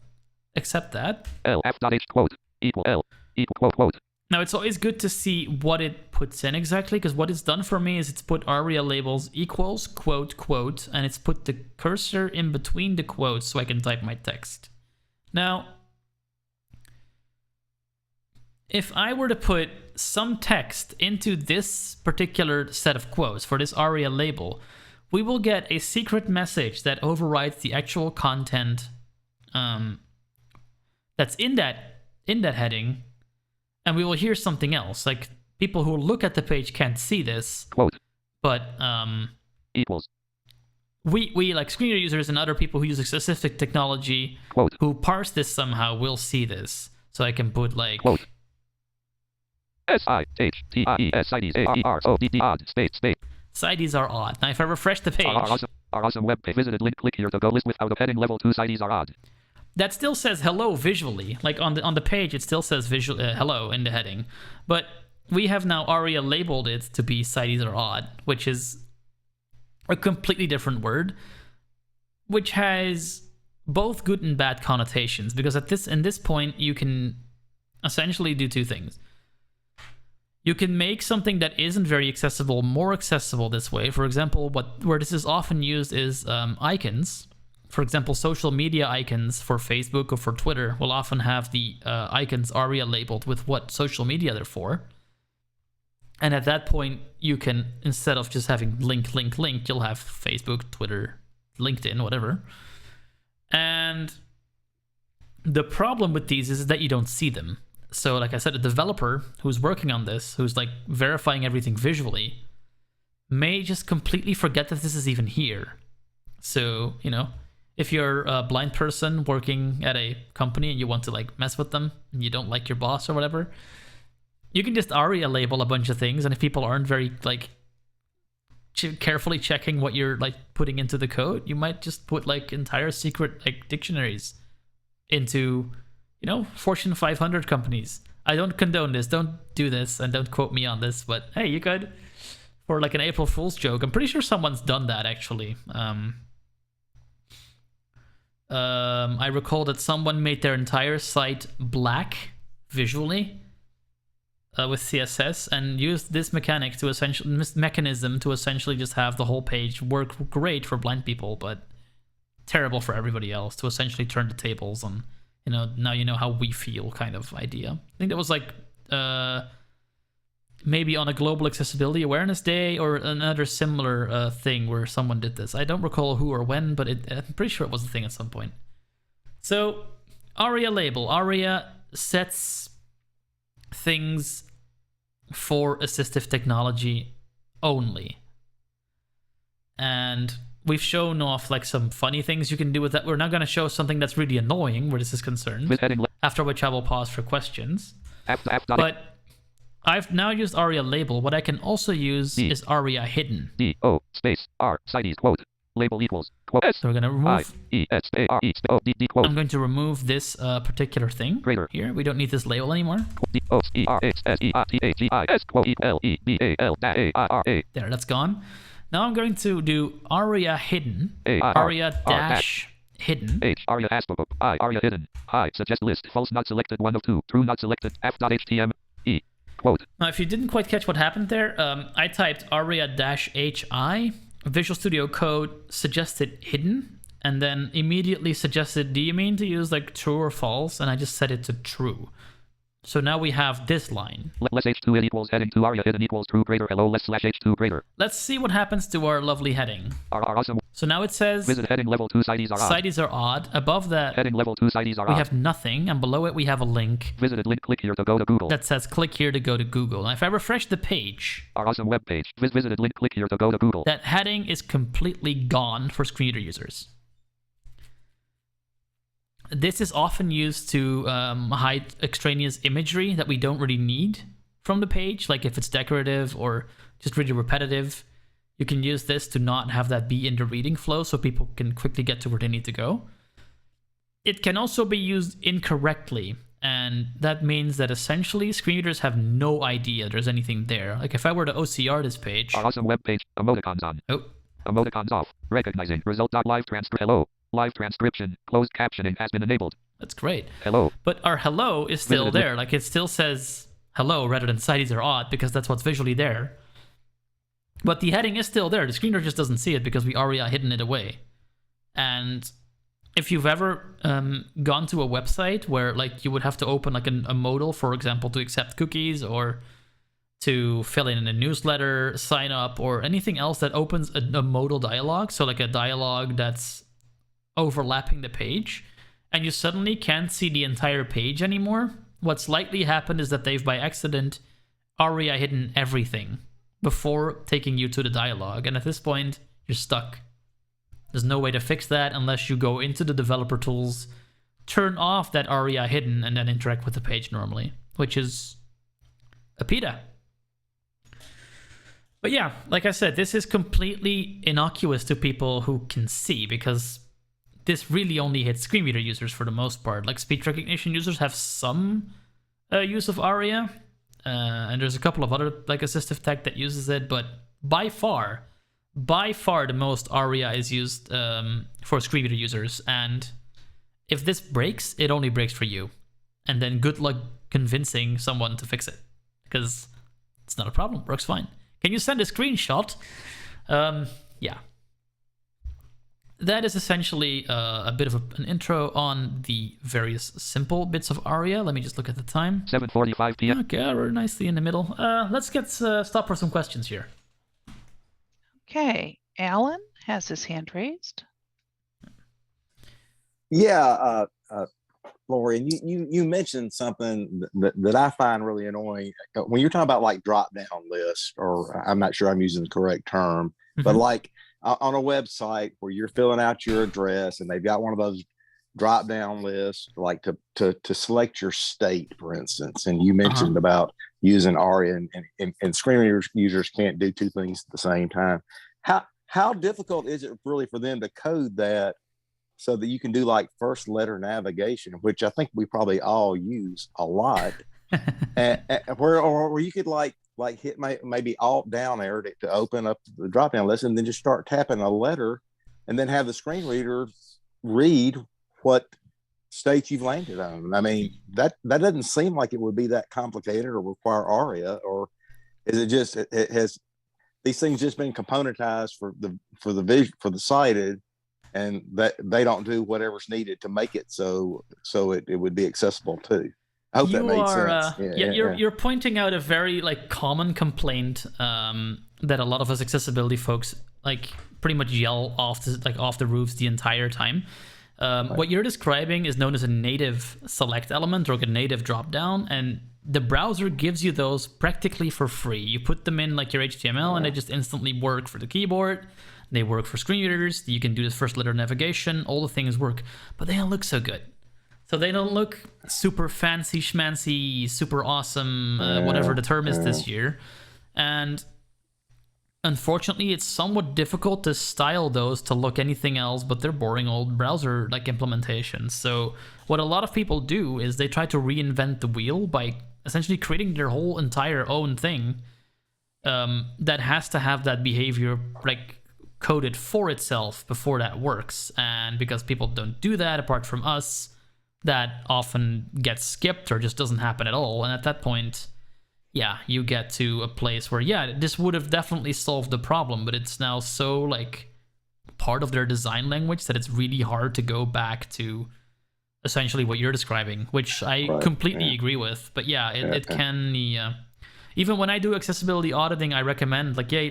accept that. L F.H quote equal L equal quote quote. Now, it's always good to see what it puts in exactly, because what it's done for me is it's put ARIA labels equals quote quote, and it's put the cursor in between the quotes so I can type my text. Now, if I were to put some text into this particular set of quotes for this ARIA label, we will get a secret message that overrides the actual content that's in that heading, and we will hear something else. Like, people who look at the page can't see this, quote, but equals. We like screen reader users and other people who use specific technology, quote, who parse this somehow will see this. So I can put like Quote. SIHTIES odd space. CIDs are odd. Now if I refresh the page, Our awesome web page. Visited link. Click here to go list without a heading. Level 2 CIDs are odd. that still says hello visually. Like on the page, it still says visual hello in the heading. But we have now ARIA labeled it to be CIDs are odd, which is a completely different word, which has both good and bad connotations, because in this point you can essentially do two things. You can make something that isn't very accessible more accessible this way. For example, where this is often used is icons. For example, social media icons for Facebook or for Twitter will often have the icons ARIA labeled with what social media they're for. And at that point, you can, instead of just having link, you'll have Facebook, Twitter, LinkedIn, whatever. And the problem with these is that you don't see them. So like I said, a developer who's working on this, who's like verifying everything visually, may just completely forget that this is even here. So, you know, if you're a blind person working at a company and you want to like mess with them and you don't like your boss or whatever, you can just ARIA label a bunch of things. And if people aren't very like carefully checking what you're like putting into the code, you might just put like entire secret like dictionaries into, you know, Fortune 500 companies. I don't condone this. Don't do this, and don't quote me on this. But hey, you could, for like an April Fool's joke. I'm pretty sure someone's done that actually. I recall that someone made their entire site black visually with CSS and used this mechanism to essentially just have the whole page work great for blind people, but terrible for everybody else, to essentially turn the tables on, you know, now you know how we feel kind of idea. I think that was like maybe on a Global Accessibility Awareness Day or another similar thing where someone did this. I don't recall who or when, but I'm pretty sure it was a thing at some point. So ARIA label. ARIA sets things for assistive technology only. And we've shown off like some funny things you can do with that. We're now going to show something that's really annoying where this is concerned, after which I will pause for questions. But I've now used ARIA label. What I can also use is ARIA hidden. D-O space R CIDs quote label equals quote. So we're going to remove quote. I'm going to remove this particular thing here. We don't need this label anymore. There, that's gone. Now I'm going to do ARIA hidden. ARIA dash hidden. ARIA hidden. Hi, suggest list. False not selected 1 of 2. True not selected. F.html. Quote. Now, if you didn't quite catch what happened there, I typed ARIA-HI. Visual Studio Code suggested hidden, and then immediately suggested, do you mean to use like true or false? And I just set it to true. So now we have this line. Less H2 equals heading to ARIA hidden equals true greater hello less slash H2 greater. Let's see what happens to our lovely heading. Awesome. So now it says visit heading level 2 CIDs are odd. CIDs are odd. Above that, heading level 2 CIDs are we odd. have nothing, and below it we have a link. Visited link, click here to go to Google. That says click here to go to Google. And if I refresh the page, our awesome web page. Visited link, click here to go to Google. That heading is completely gone for screen reader users. This is often used to hide extraneous imagery that we don't really need from the page. Like if it's decorative or just really repetitive, you can use this to not have that be in the reading flow so people can quickly get to where they need to go. It can also be used incorrectly, and that means that essentially screen readers have no idea there's anything there. Like if I were to OCR this page. Our awesome web page. Emoticons on. Oh. Emoticons off. Recognizing result.live transcript. Hello. Live transcription, closed captioning has been enabled. That's great. Hello. But our hello is still there. Like it still says hello rather than CIDs are odd because that's what's visually there. But the heading is still there. The screen reader just doesn't see it because we already hidden it away. And if you've ever gone to a website where like you would have to open like a modal, for example, to accept cookies or to fill in a newsletter, sign up, or anything else that opens a modal dialog, so like a dialog that's overlapping the page, and you suddenly can't see the entire page anymore, what's likely happened is that they've by accident ARIA hidden everything before taking you to the dialog, and at this point you're stuck. There's no way to fix that unless you go into the developer tools, turn off that ARIA hidden and then interact with the page normally, which is a PETA. But yeah, like I said, this is completely innocuous to people who can see, because this really only hits screen reader users for the most part. Like speech recognition users have some use of ARIA, and there's a couple of other like assistive tech that uses it, but by far the most ARIA is used for screen reader users. And if this breaks, it only breaks for you, and then good luck convincing someone to fix it, because it's not a problem, works fine. Can you send a screenshot? Yeah. That is essentially a bit of an intro on the various simple bits of ARIA. Let me just look at the time. 7:45 p.m. Okay, we're nicely in the middle. Let's get stop for some questions here. Okay, Alan has his hand raised. Yeah, Florian, you mentioned something that I find really annoying when you're talking about like drop down list, or I'm not sure I'm using the correct term, but like on a website where you're filling out your address and they've got one of those drop down lists, like to select your state, for instance. And you mentioned about using ARIA, and screen reader users can't do two things at the same time. How difficult is it really for them to code that so that you can do like first letter navigation, which I think we probably all use a lot, and where you could like hit maybe Alt down there to open up the drop down list, and then just start tapping a letter, and then have the screen reader read what state you've landed on. I mean, that doesn't seem like it would be that complicated or require ARIA, or is it just it has these things just been componentized for the sighted, and that they don't do whatever's needed to make it so it would be accessible too. I hope that made sense. You're pointing out a very like common complaint that a lot of us accessibility folks like pretty much yell off the roofs the entire time. What you're describing is known as a native select element or a native drop down, and the browser gives you those practically for free. You put them in like your HTML and they just instantly work for the keyboard. They work for screen readers. You can do this first letter navigation. All the things work, but they don't look so good. So they don't look super fancy schmancy, super awesome, whatever the term is this year. And unfortunately, it's somewhat difficult to style those to look anything else but their boring old browser like implementations. So what a lot of people do is they try to reinvent the wheel by essentially creating their whole entire own thing that has to have that behavior like coded for itself before that works. And because people don't do that apart from us, that often gets skipped or just doesn't happen at all. And at that point, yeah, you get to a place where, yeah, this would have definitely solved the problem, but it's now so like part of their design language that it's really hard to go back to essentially what you're describing, which I completely agree with. But yeah, it can even when I do accessibility auditing, I recommend like, yeah,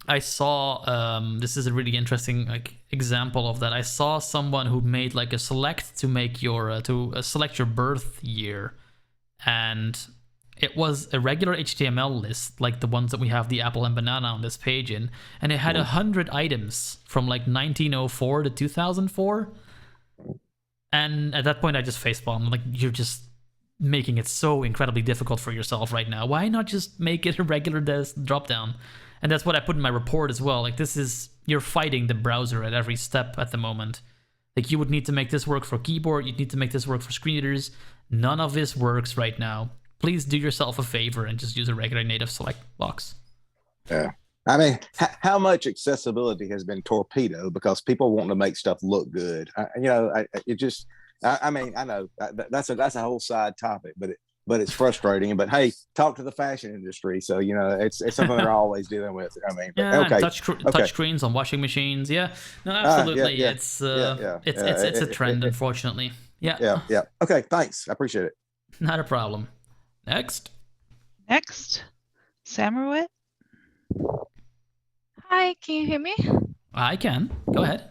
I saw this is a really interesting like example of that. I saw someone who made like a select to make your select your birth year, and it was a regular HTML list like the ones that we have the apple and banana on this page in, and it had 100 items from like 1904 to 2004. And at that point, I just facepalmed. Like, you're just making it so incredibly difficult for yourself right now. Why not just make it a regular drop down? And that's what I put in my report as well. Like, this is, you're fighting the browser at every step at the moment. Like, you would need to make this work for keyboard. You'd need to make this work for screen readers. None of this works right now. Please do yourself a favor and just use a regular native select box. Yeah. I mean, how much accessibility has been torpedoed because people want to make stuff look good? I know that's a whole side topic, but it's frustrating. But hey, talk to the fashion industry, so you know it's something they're always dealing with. I mean, okay, touch screens on washing machines. Yeah, no, absolutely. It's a trend, unfortunately. Yeah. Okay, thanks. I appreciate it. Not a problem. Next, Samarwit. Hi, can you hear me? I can. Go ahead.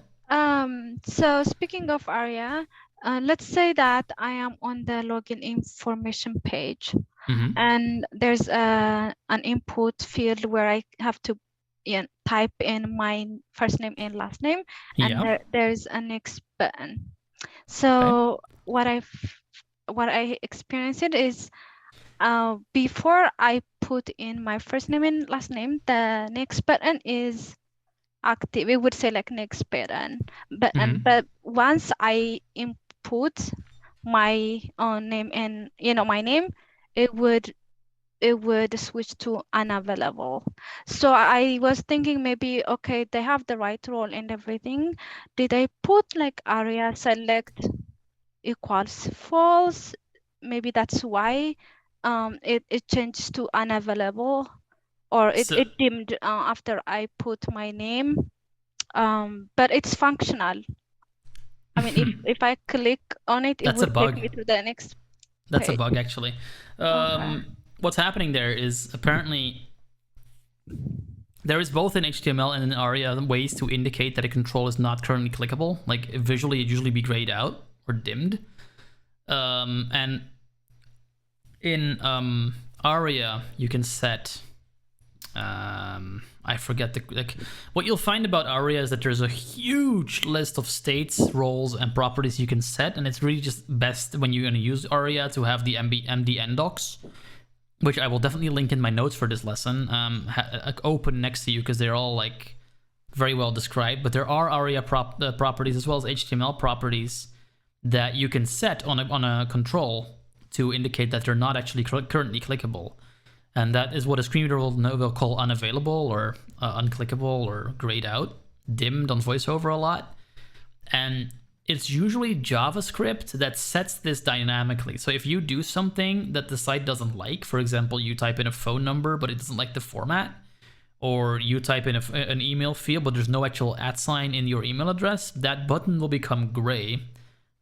So speaking of ARIA, let's say that I am on the login information page, and there's an input field where I have to type in my first name and last name, and there's a next button. So what I experienced it is before I put in my first name and last name, the next button is active. It would say like next button. But once I input my own name and my name, it would switch to unavailable. So I was thinking maybe, okay, they have the right role and everything. Did I put like ARIA select equals false? Maybe that's why it changed to unavailable, or it dimmed after I put my name. But it's functional. I mean, if I click on it, it would take me to the next That's page. a bug, actually. What's happening there is apparently there is both in HTML and in ARIA ways to indicate that a control is not currently clickable. Like visually, it usually be grayed out or dimmed. And in ARIA, you can set. I forget what you'll find about ARIA is that there's a huge list of states, roles, and properties you can set, and it's really just best when you're going to use ARIA to have the MDN docs, which I will definitely link in my notes for this lesson, open next to you because they're all like very well described. But there are ARIA properties as well as HTML properties that you can set on a control to indicate that they're not actually currently clickable. And that is what a screen reader will call unavailable or unclickable or grayed out, dimmed on VoiceOver a lot. And it's usually JavaScript that sets this dynamically. So if you do something that the site doesn't like, for example, you type in a phone number, but it doesn't like the format, or you type in an email field, but there's no actual @ in your email address, that button will become gray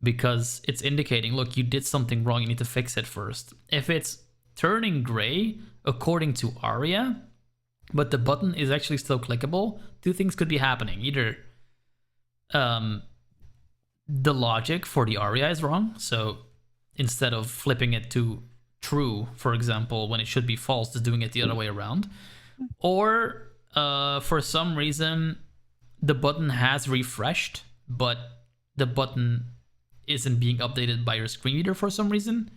because it's indicating, look, you did something wrong, you need to fix it first. If it's turning gray, according to ARIA, but the button is actually still clickable, two things could be happening. Either the logic for the ARIA is wrong, so instead of flipping it to true, for example, when it should be false, just doing it the other way around, or for some reason the button has refreshed, but the button isn't being updated by your screen reader for some reason.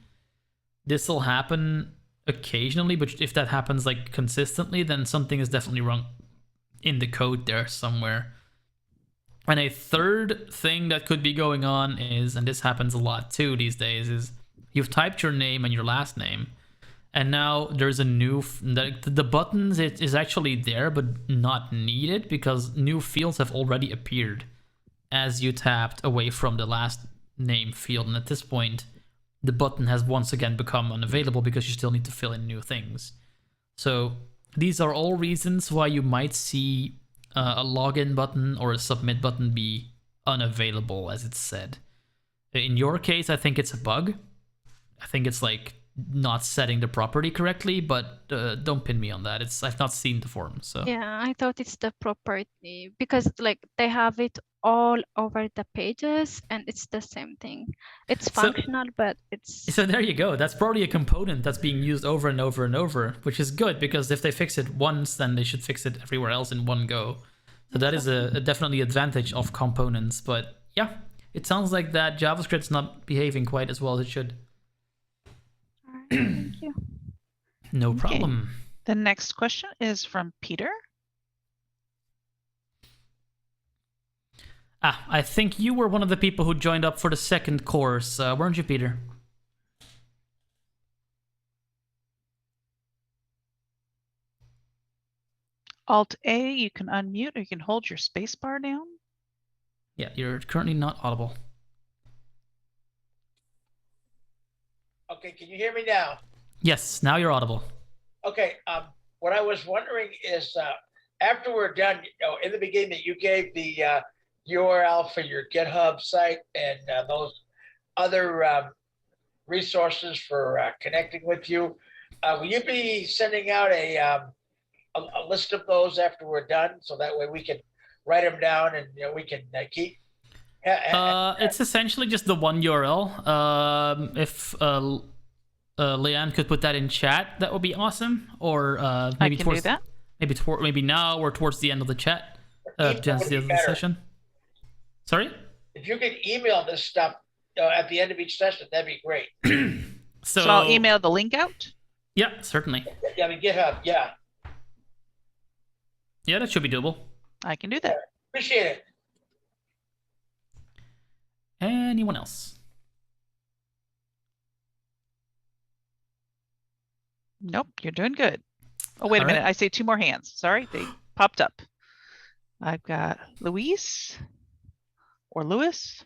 This will happen occasionally, but if that happens like consistently, then something is definitely wrong in the code there somewhere. And a third thing that could be going on is, and this happens a lot too these days, is you've typed your name and your last name, and now there's a new the buttons, it is actually there but not needed because new fields have already appeared as you tapped away from the last name field, and at this point the button has once again become unavailable because you still need to fill in new things. So these are all reasons why you might see a login button or a submit button be unavailable, as it's said. In your case, I think it's a bug. I think it's like not setting the property correctly, but don't pin me on that. I've not seen the form, so. Yeah, I thought it's the property because like they have it all over the pages and it's the same thing. It's functional, but it's... So there you go. That's probably a component that's being used over and over and over, which is good because if they fix it once, then they should fix it everywhere else in one go. So that is a definitely advantage of components. But yeah, it sounds like that JavaScript's not behaving quite as well as it should. All right, thank you. No problem. Okay. The next question is from Peter. I think you were one of the people who joined up for the second course, weren't you, Peter? Alt-A, you can unmute, or you can hold your space bar down. Yeah, you're currently not audible. Okay, can you hear me now? Yes, now you're audible. Okay, what I was wondering is, after we're done, in the beginning you gave the URL for your GitHub site and those other resources for connecting with you. Will you be sending out a list of those after we're done, so that way we can write them down and we can keep? It's essentially just the one URL. If Leanne could put that in chat, that would be awesome. Or maybe I can do that. Maybe now or towards the end of the session. Sorry? If you can email this stuff at the end of each session, that'd be great. So I'll email the link out. Yeah, certainly. Yeah, I mean GitHub. Yeah. Yeah, that should be doable. I can do that. Appreciate it. Anyone else? Nope, you're doing good. Oh, wait a minute. I see 2 more hands. Sorry, they popped up. I've got Luis or Lewis.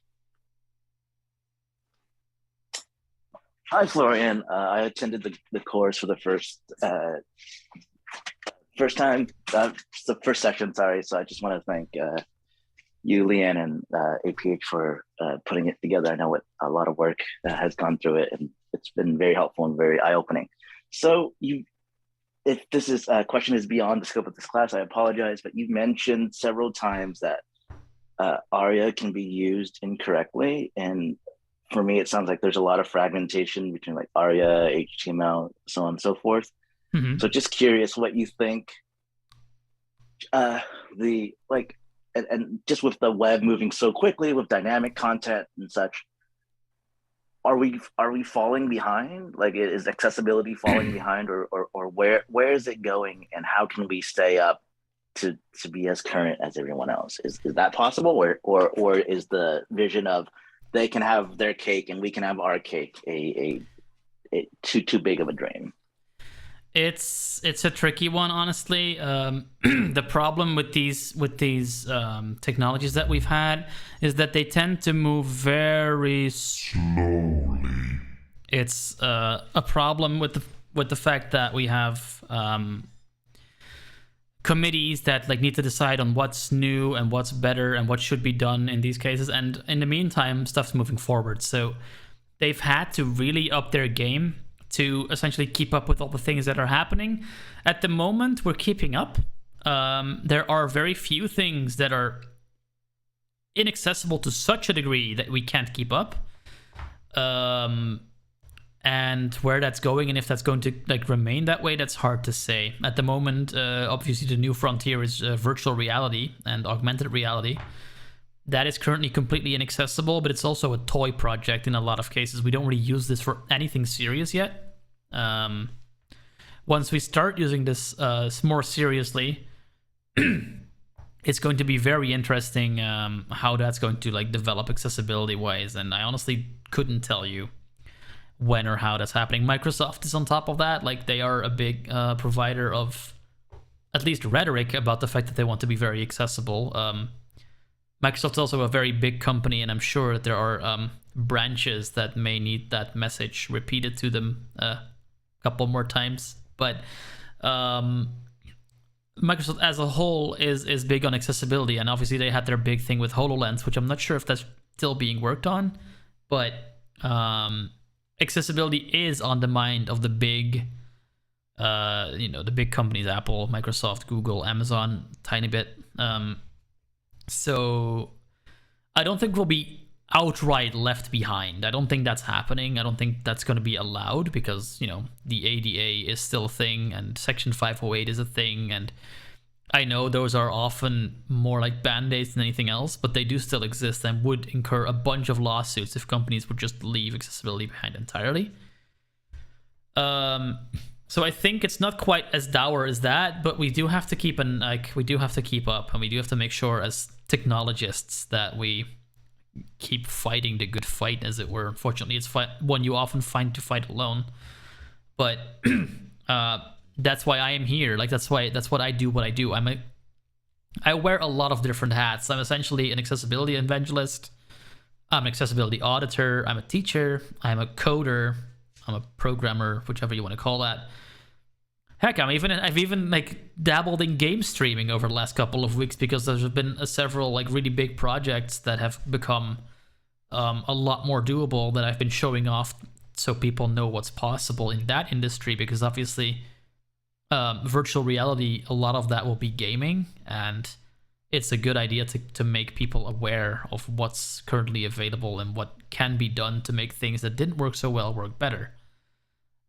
Hi, Florian. I attended the course for the first time, the first section, sorry. So I just want to thank you, Leanne, and APH for putting it together. I know what a lot of work has gone through it, and it's been very helpful and very eye-opening. So if this is question is beyond the scope of this class, I apologize, but you've mentioned several times that ARIA can be used incorrectly. And for me, it sounds like there's a lot of fragmentation between like ARIA, HTML, so on and so forth. Mm-hmm. So just curious what you think and just with the web moving so quickly with dynamic content and such, are we falling behind? Like, is accessibility falling behind, or where is it going, and how can we stay up to be as current as everyone else? Is that possible, or is the vision of they can have their cake and we can have our cake a too big of a dream? It's a tricky one, honestly. The problem with these technologies that we've had is that they tend to move very slowly. It's a problem with the fact that we have committees that like need to decide on what's new and what's better and what should be done in these cases. And in the meantime, stuff's moving forward. So they've had to really up their game to essentially keep up with all the things that are happening. At the moment, we're keeping up. There are very few things that are inaccessible to such a degree that we can't keep up. And where that's going and if that's going to like remain that way, that's hard to say. At the moment, obviously the new frontier is virtual reality and augmented reality. That is currently completely inaccessible, but it's also a toy project in a lot of cases. We don't really use this for anything serious yet. Once we start using this more seriously, it's going to be very interesting how that's going to like develop accessibility wise. And I honestly couldn't tell you when or how that's happening. Microsoft is on top of that. Like, they are a big provider of at least rhetoric about the fact that they want to be very accessible. Microsoft's also a very big company, and I'm sure that there are branches that may need that message repeated to them a couple more times. But Microsoft as a whole is big on accessibility, and obviously they had their big thing with HoloLens, which I'm not sure if that's still being worked on, but accessibility is on the mind of the big, the big companies: Apple, Microsoft, Google, Amazon, tiny bit. So I don't think we'll be outright left behind. I don't think that's happening. I don't think that's going to be allowed because, the ADA is still a thing and Section 508 is a thing. And I know those are often more like band-aids than anything else, but they do still exist and would incur a bunch of lawsuits if companies would just leave accessibility behind entirely. So I think it's not quite as dour as that, but we do have to keep up, and we do have to make sure as technologists that we keep fighting the good fight, as it were. Unfortunately, it's one you often find to fight alone. But that's why I am here. Like, that's what I do. I wear a lot of different hats. I'm essentially an accessibility evangelist. I'm an accessibility auditor. I'm a teacher. I'm a coder. I'm a programmer, whichever you want to call that. Heck, I've even like dabbled in game streaming over the last couple of weeks because there's been several like really big projects that have become a lot more doable that I've been showing off so people know what's possible in that industry, because obviously virtual reality, a lot of that will be gaming, and it's a good idea to make people aware of what's currently available and what can be done to make things that didn't work so well work better.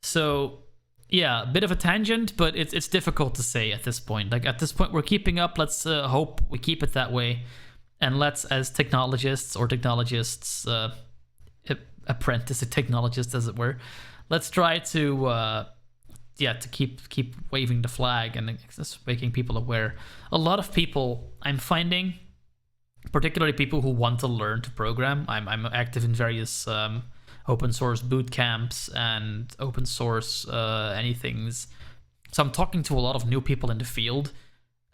So yeah, a bit of a tangent, but it's difficult to say at this point. Like, at this point, we're keeping up. Let's hope we keep it that way. And let's, as technologists, apprentice, a technologist, as it were. Let's try to to keep waving the flag and just making people aware. A lot of people I'm finding, particularly people who want to learn to program. I'm active in various open source boot camps and open source anythings. So I'm talking to a lot of new people in the field,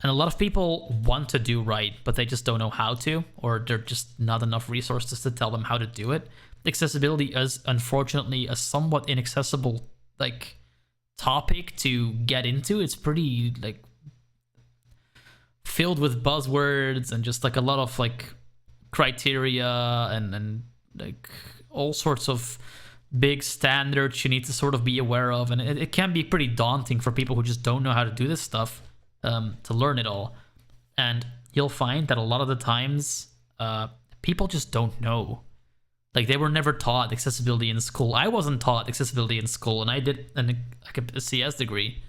and a lot of people want to do right, but they just don't know how to, or there are just not enough resources to tell them how to do it. Accessibility is unfortunately a somewhat inaccessible topic to get into. It's pretty filled with buzzwords and just a lot of criteria and all sorts of big standards you need to sort of be aware of, and it can be pretty daunting for people who just don't know how to do this stuff to learn it all. And you'll find that a lot of the times people just don't know. They were never taught accessibility in school. I wasn't taught accessibility in school, and I did a CS degree.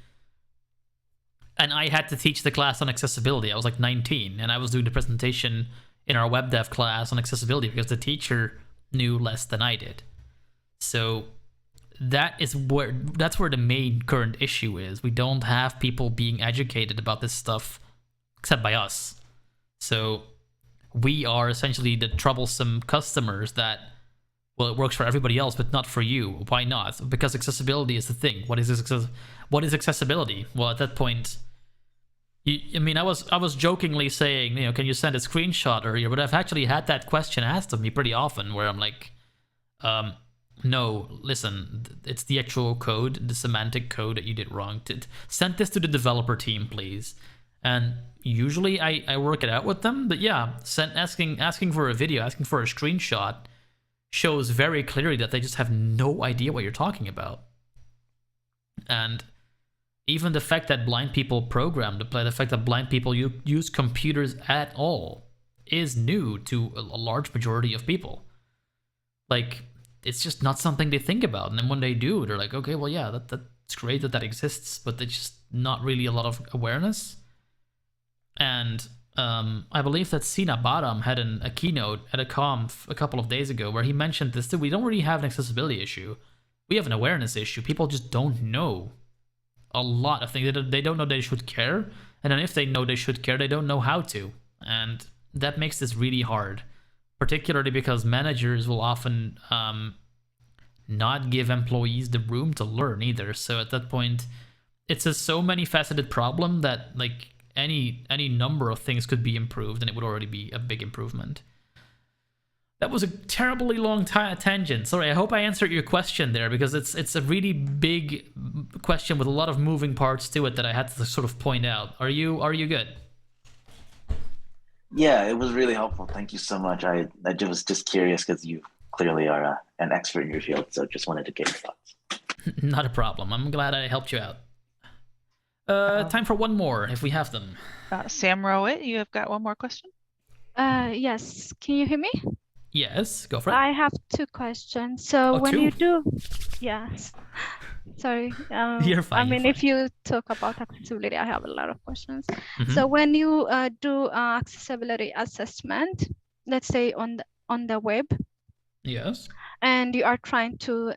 And I had to teach the class on accessibility. I was 19, and I was doing the presentation in our web dev class on accessibility because the teacher knew less than I did. So that's where the main current issue is. We don't have people being educated about this stuff except by us. So we are essentially the troublesome customers that, well, it works for everybody else, but not for you. Why not? Because accessibility is the thing. What is accessibility? Well, at that point, I was jokingly saying, can you send a screenshot earlier? But I've actually had that question asked of me pretty often, where I'm like, no, listen, it's the actual code, the semantic code that you did wrong. Send this to the developer team, please. And usually I work it out with them. But yeah, asking for a video, asking for a screenshot shows very clearly that they just have no idea what you're talking about. And even the fact that blind people program, the fact that blind people use computers at all is new to a large majority of people. It's just not something they think about. And then when they do, they're like, okay, well, yeah, that's great that exists, but there's just not really a lot of awareness. And I believe that Sina Badam had a keynote at a conf a couple of days ago where he mentioned this too. We don't really have an accessibility issue. We have an awareness issue. People just don't know a lot of things. They don't know they should care. And then if they know they should care, they don't know how to. And that makes this really hard, particularly because managers will often not give employees the room to learn either. So at that point, it's a so many faceted problem that any number of things could be improved, and it would already be a big improvement. That was a terribly long tangent. Sorry, I hope I answered your question there, because it's a really big question with a lot of moving parts to it that I had to sort of point out. Are you good? Yeah, it was really helpful. Thank you so much. I was just curious because you clearly are an expert in your field, so just wanted to get your thoughts. Not a problem. I'm glad I helped you out. Time for one more, if we have them. Sam Rowett, you have got one more question? Yes. Can you hear me? Yes, go for it. I have two questions. So when you do, yes. Sorry. You're fine. If you talk about accessibility, I have a lot of questions. So when you do accessibility assessment, let's say on the web, yes, and you are trying to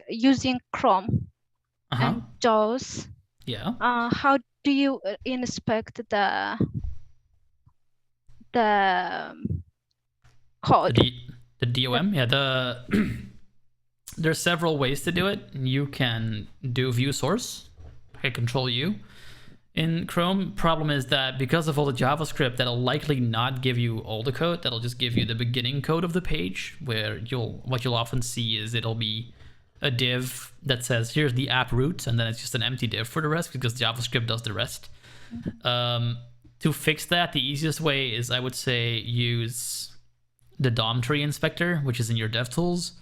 using Chrome and JAWS, yeah. How do you inspect the code? The DOM, yeah. There's several ways to do it. You can do view source, hit Control U. In Chrome, problem is that because of all the JavaScript, that'll likely not give you all the code. That'll just give you the beginning code of the page, where what you'll often see is it'll be a div that says here's the app root, and then it's just an empty div for the rest because JavaScript does the rest. To fix that, the easiest way is, I would say, use the DOM tree inspector, which is in your DevTools.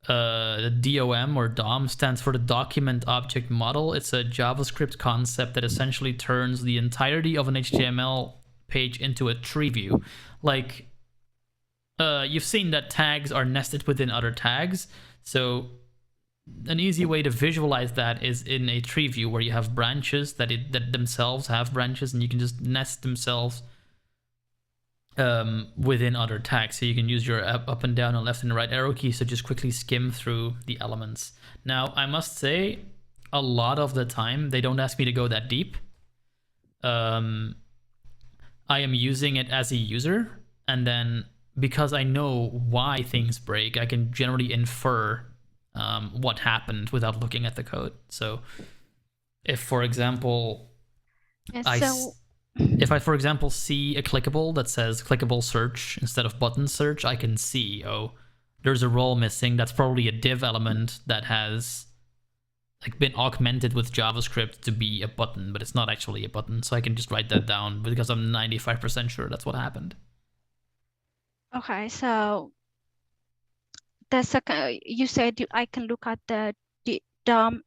The DOM or DOM stands for the document object model. It's a JavaScript concept that essentially turns the entirety of an HTML page into a tree view. You've seen that tags are nested within other tags. So an easy way to visualize that is in a tree view where you have branches that themselves have branches, and you can just nest themselves within other tags. So you can use your up and down and left and right arrow keys to just quickly skim through the elements. Now, I must say, a lot of the time, they don't ask me to go that deep. I am using it as a user, and then because I know why things break, I can generally infer what happened without looking at the code. So if, for example, if I, for example, see a clickable that says clickable search instead of button search, I can see, oh, there's a role missing. That's probably a div element that has like been augmented with JavaScript to be a button, but it's not actually a button. So I can just write that down because I'm 95% sure that's what happened. Okay, so the second, you said I can look at the DOM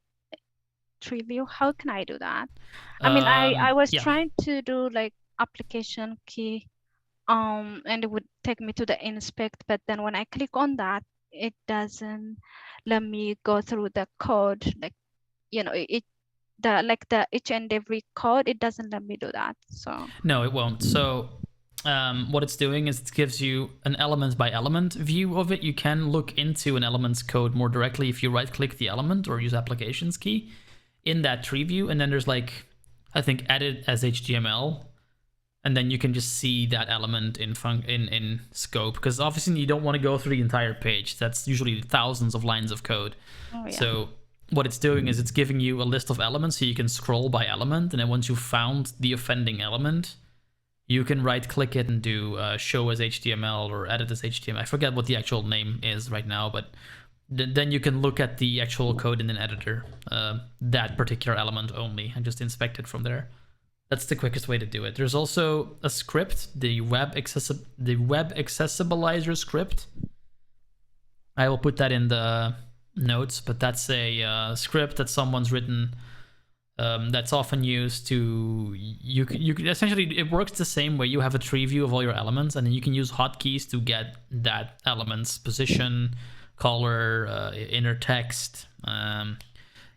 tree view. How can I do that? I mean, I was trying to do like application key, and it would take me to the inspect, but then when I click on that, it doesn't let me go through the code. Like, you know, the each and every code, it doesn't let me do that. So no, it won't. So what it's doing is it gives you an element by element view of it. You can look into an element's code more directly if you right click the element or use applications key in that tree view. And then there's like, I think, edit as HTML. And then you can just see that element in scope, because obviously you don't want to go through the entire page. That's usually thousands of lines of code. Oh, yeah. So what it's doing is it's giving you a list of elements so you can scroll by element. And then once you've found the offending element, you can right click it and do show as HTML or edit as HTML. I forget what the actual name is right now, but then you can look at the actual code in an editor, that particular element only, and just inspect it from there. That's the quickest way to do it. There's also a script, the web accessibilizer script. I will put that in the notes, but that's a script that someone's written. That's often used to, you can essentially, it works the same way. You have a tree view of all your elements, and then you can use hotkeys to get that element's position, color, inner text.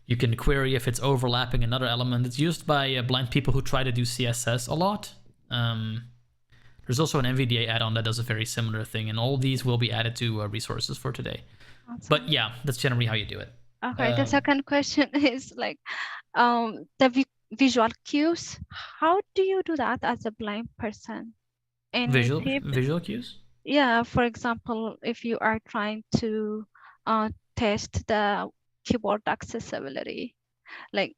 You can query if it's overlapping another element. It's used by blind people who try to do CSS a lot. There's also an NVDA add-on that does a very similar thing, and all these will be added to resources for today. Awesome. But yeah, that's generally how you do it. Okay, the second question is like, the visual cues. How do you do that as a blind person? And visual cues? Yeah, for example, if you are trying to test the keyboard accessibility, like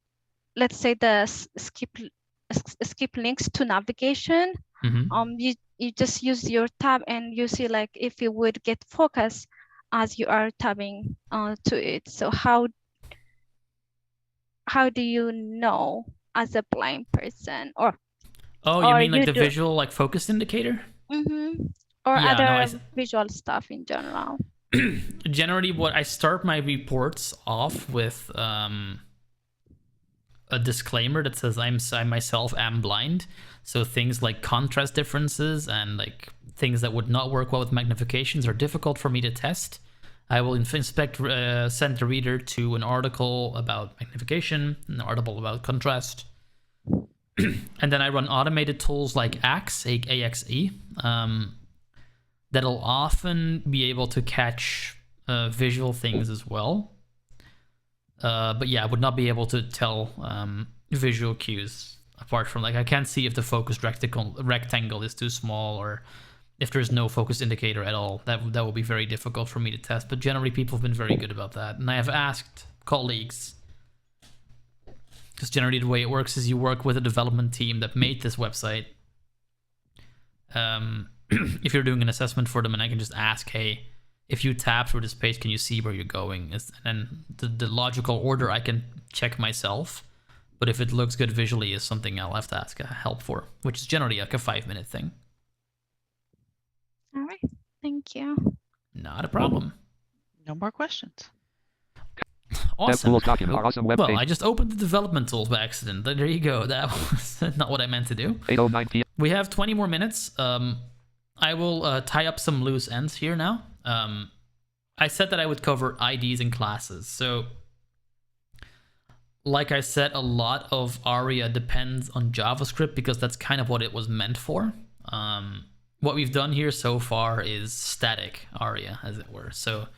let's say the skip links to navigation. Mm-hmm. You just use your tab and you see like if you would get focus as you are tabbing to it. So how do you know as a blind person? Or you mean like the visual like focus indicator? Mm-hmm. Or yeah, other visual stuff in general. Generally, what I start my reports off with a disclaimer that says I myself am blind. So things like contrast differences and like things that would not work well with magnifications are difficult for me to test. I will send the reader to an article about magnification, an article about contrast. And then I run automated tools like AXE, that'll often be able to catch visual things as well. But yeah, I would not be able to tell visual cues apart from like, I can't see if the focused rectangle is too small or if there's no focus indicator at all. That will be very difficult for me to test, but generally people have been very good about that. And I have asked colleagues, because generally the way it works is you work with a development team that made this website. If you're doing an assessment for them, and I can just ask, hey, if you tap through this page, can you see where you're going? And the logical order I can check myself, but if it looks good visually is something I'll have to ask help for, which is generally like a 5-minute thing. All right, thank you. Not a problem. No more questions. Awesome. Well, I just opened the development tools by accident. There you go. That was not what I meant to do. 8:09 p.m. We have 20 more minutes. I will tie up some loose ends here now. I said that I would cover IDs and classes. So, like I said, a lot of ARIA depends on JavaScript because that's kind of what it was meant for. what we've done here so far is static ARIA, as it were. So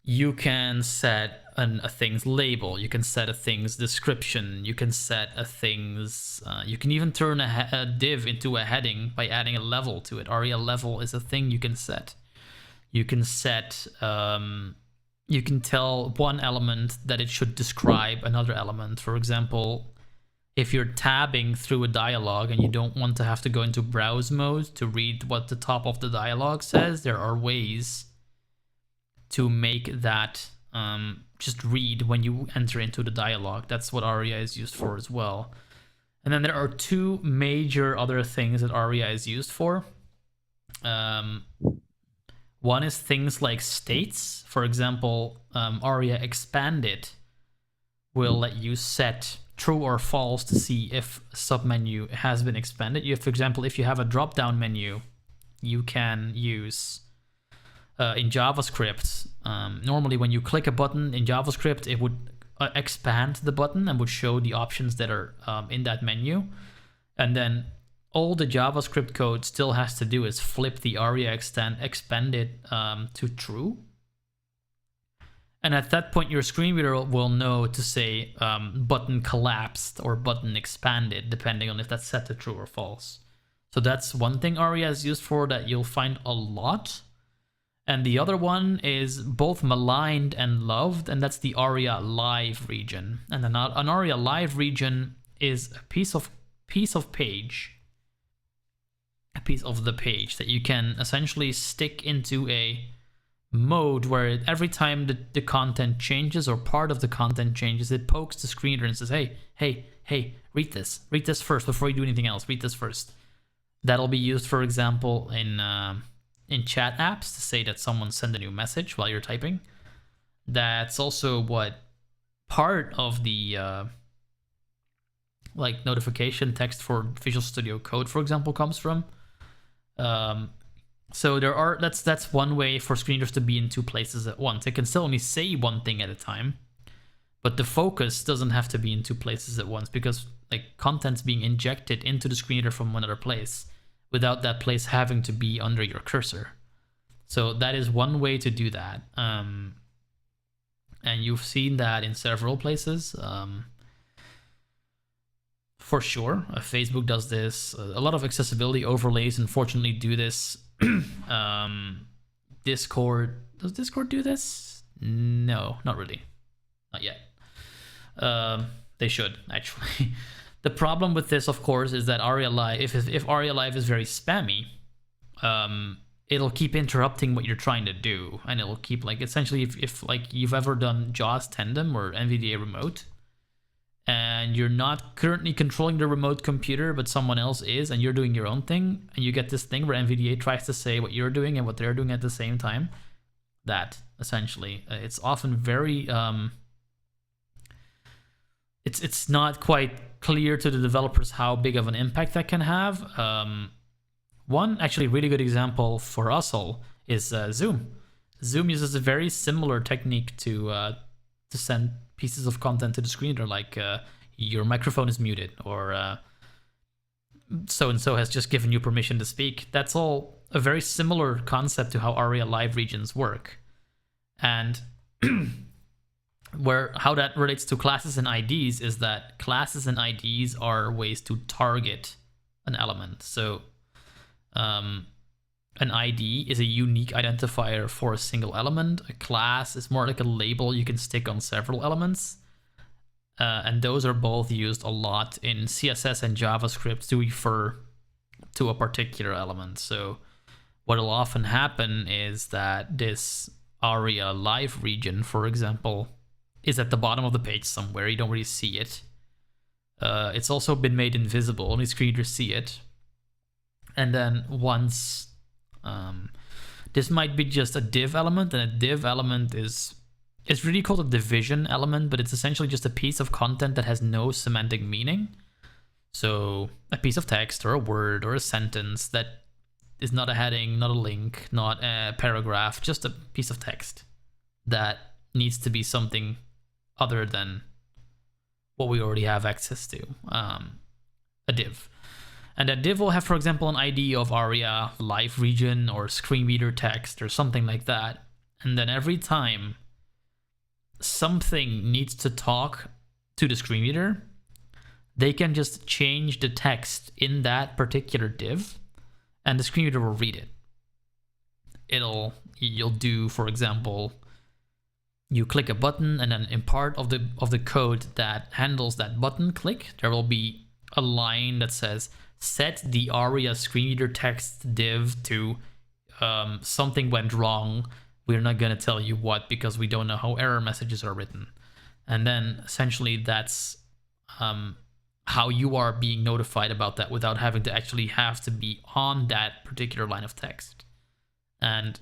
you can set a thing's label, you can set a thing's description, you can set a thing's, you can even turn a div into a heading by adding a level to it. ARIA level is a thing you can set. You can set, you can tell one element that it should describe another element. For example, if you're tabbing through a dialogue and you don't want to have to go into browse mode to read what the top of the dialogue says, there are ways to make that just read when you enter into the dialogue. That's what ARIA is used for as well. And then there are two major other things that ARIA is used for. One is things like states. For example, ARIA expanded will let you set true or false to see if a submenu has been expanded. You, for example, if you have a drop-down menu, you can use in JavaScript. Normally, when you click a button in JavaScript, it would expand the button and would show the options that are in that menu, and then all the JavaScript code still has to do is flip the ARIA expanded to true. And at that point, your screen reader will know to say button collapsed or button expanded, depending on if that's set to true or false. So that's one thing ARIA is used for that you'll find a lot. And the other one is both maligned and loved, and that's the ARIA live region. And an ARIA live region is a piece of page, a piece of the page that you can essentially stick into a mode where every time the content changes or part of the content changes, it pokes the screen reader and says, hey, read this first before you do anything else, read this first. That'll be used, for example, in chat apps to say that someone sent a new message while you're typing. That's also what part of the like notification text for Visual Studio Code, for example, comes from. So that's one way for screen readers to be in two places at once. It can still only say one thing at a time, but the focus doesn't have to be in two places at once, because like content's being injected into the screen reader from another place without that place having to be under your cursor. So that is one way to do that. And you've seen that in several places. For sure, Facebook does this. A lot of accessibility overlays unfortunately do this. Discord, does Discord do this? No, not really, not yet. They should actually. The problem with this, of course, is that ARIA Live, if ARIA Live is very spammy, it'll keep interrupting what you're trying to do, and it'll keep like essentially if like you've ever done JAWS Tandem or NVDA Remote, and you're not currently controlling the remote computer, but someone else is, and you're doing your own thing, and you get this thing where NVDA tries to say what you're doing and what they're doing at the same time. That, essentially, it's often very, it's not quite clear to the developers how big of an impact that can have. One actually really good example for us all is Zoom. Zoom uses a very similar technique to send pieces of content to the screen reader, like your microphone is muted, or so-and-so has just given you permission to speak. That's all a very similar concept to how ARIA live regions work. And how that relates to classes and IDs is that classes and IDs are ways to target an element. So an ID is a unique identifier for a single element. A class is more like a label you can stick on several elements. And those are both used a lot in CSS and JavaScript to refer to a particular element. So what will often happen is that this ARIA live region, for example, is at the bottom of the page somewhere. You don't really see it. It's also been made invisible. Only screen readers see it. And then once this might be just a div element, and a div element is really called a division element, but it's essentially just a piece of content that has no semantic meaning. So a piece of text or a word or a sentence that is not a heading, not a link, not a paragraph, just a piece of text that needs to be something other than what we already have access to, a div. And that div will have, for example, an ID of ARIA, live region, or screen reader text, or something like that. And then every time something needs to talk to the screen reader, they can just change the text in that particular div, and the screen reader will read it. You'll do, for example, you click a button, and then in part of the code that handles that button click, there will be a line that says, set the ARIA screen reader text div to something went wrong. We're not going to tell you what, because we don't know how error messages are written. And then essentially that's how you are being notified about that without having to actually have to be on that particular line of text. And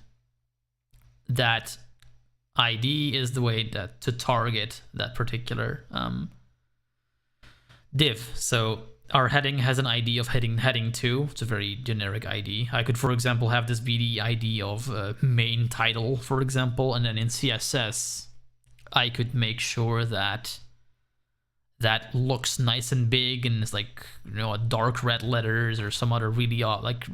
that ID is the way that to target that particular div. So our heading has an ID of heading 2. It's a very generic ID. I could, for example, have this be the ID of main title, for example, and then in CSS, I could make sure that that looks nice and big and it's like, you know, a dark red letters or some other really like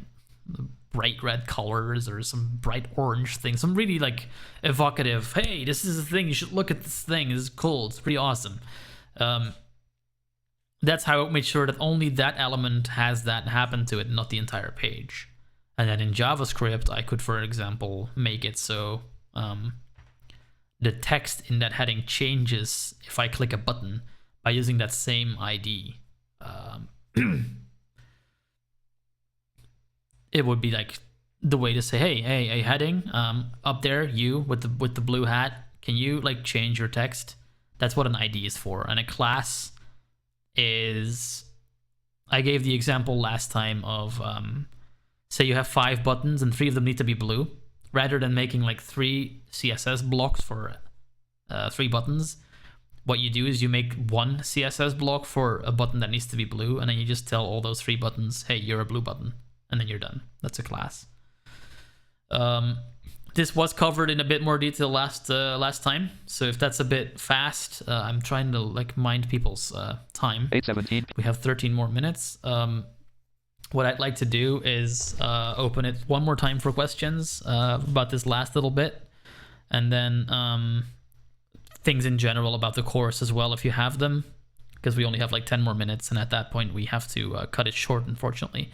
bright red colors or some bright orange thing, some really like evocative, hey, this is a thing, you should look at this thing, this is cool, it's pretty awesome. That's how I made sure that only that element has that happen to it, not the entire page. And then in JavaScript, I could, for example, make it so the text in that heading changes if I click a button by using that same ID. It would be like the way to say, hey, heading up there, you with the blue hat, can you like change your text? That's what an ID is for. And a class is, I gave the example last time of say you have 5 buttons and 3 of them need to be blue. Rather than making like 3 CSS blocks for 3 buttons, what you do is you make 1 CSS block for a button that needs to be blue, and then you just tell all those 3 buttons, hey, you're a blue button, and then you're done. That's a class. This was covered in a bit more detail last time, so if that's a bit fast, I'm trying to like mind people's time. 8:17. We have 13 more minutes. What I'd like to do is open it one more time for questions about this last little bit, and then things in general about the course as well, if you have them, because we only have like 10 more minutes, and at that point we have to cut it short, unfortunately.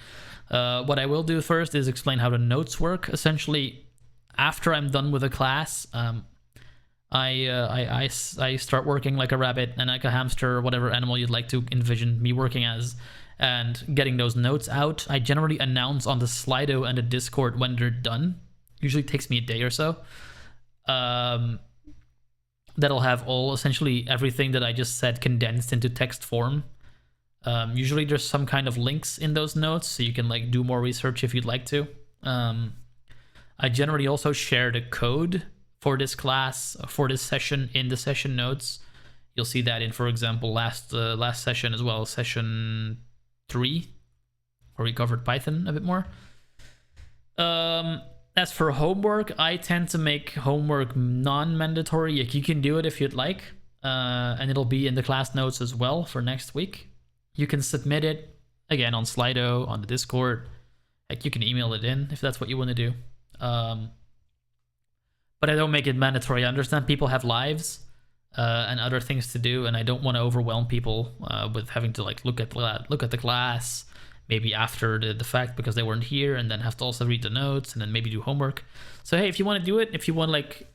What I will do first is explain how the notes work. Essentially, after I'm done with a class, I start working like a rabbit and like a hamster or whatever animal you'd like to envision me working as, and getting those notes out. I generally announce on the Slido and the Discord when they're done. Usually takes me a day or so. That'll have essentially everything that I just said condensed into text form. Usually there's some kind of links in those notes, so you can like do more research if you'd like to. I generally also share the code for this class, for this session, in the session notes. You'll see that in, for example, last session as well, session 3, where we covered Python a bit more. As for homework, I tend to make homework non-mandatory. Like, you can do it if you'd like, and it'll be in the class notes as well for next week. You can submit it, again, on Slido, on the Discord. Like, you can email it in if that's what you want to do. But I don't make it mandatory. I understand people have lives and other things to do, and I don't want to overwhelm people with having to like look at the class maybe after the fact because they weren't here, and then have to also read the notes and then maybe do homework. So hey, if you want to do it, if you want like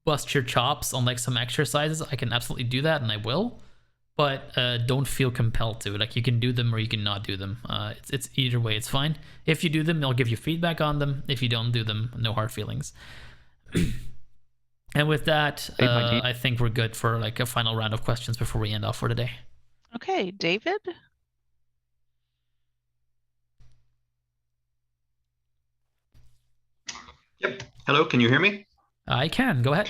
bust your chops on like some exercises, I can absolutely do that, and I will. But don't feel compelled to. Like, you can do them or you can not do them. It's either way, it's fine. If you do them, I'll give you feedback on them. If you don't do them, no hard feelings. And with that, I think we're good for like a final round of questions before we end off for today. Okay, David? Yep. Hello, can you hear me? I can. Go ahead.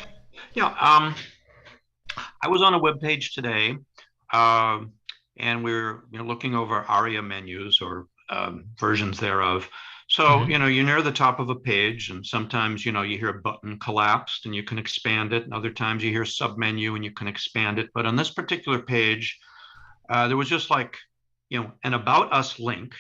Yeah. I was on a web page today, and we're looking over ARIA menus or versions thereof. So you're near the top of a page, and sometimes you hear a button collapsed and you can expand it, and other times you hear submenu and you can expand it. But on this particular page, there was just like an About Us link.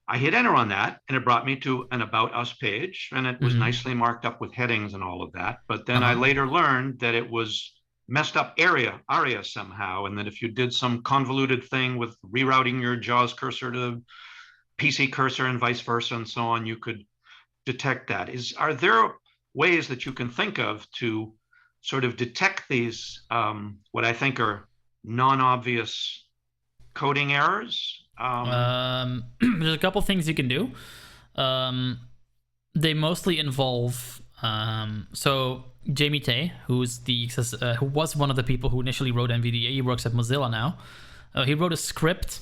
I hit enter on that, and it brought me to an About Us page, and it was nicely marked up with headings and all of that. But then I later learned that it was messed up ARIA somehow, and that if you did some convoluted thing with rerouting your JAWS cursor to PC cursor and vice versa and so on, you could detect that. Are there ways that you can think of to sort of detect these, what I think are non-obvious coding errors? There's a couple things you can do. They mostly involve so Jamie Tay, who was one of the people who initially wrote NVDA. He works at Mozilla now. He wrote a script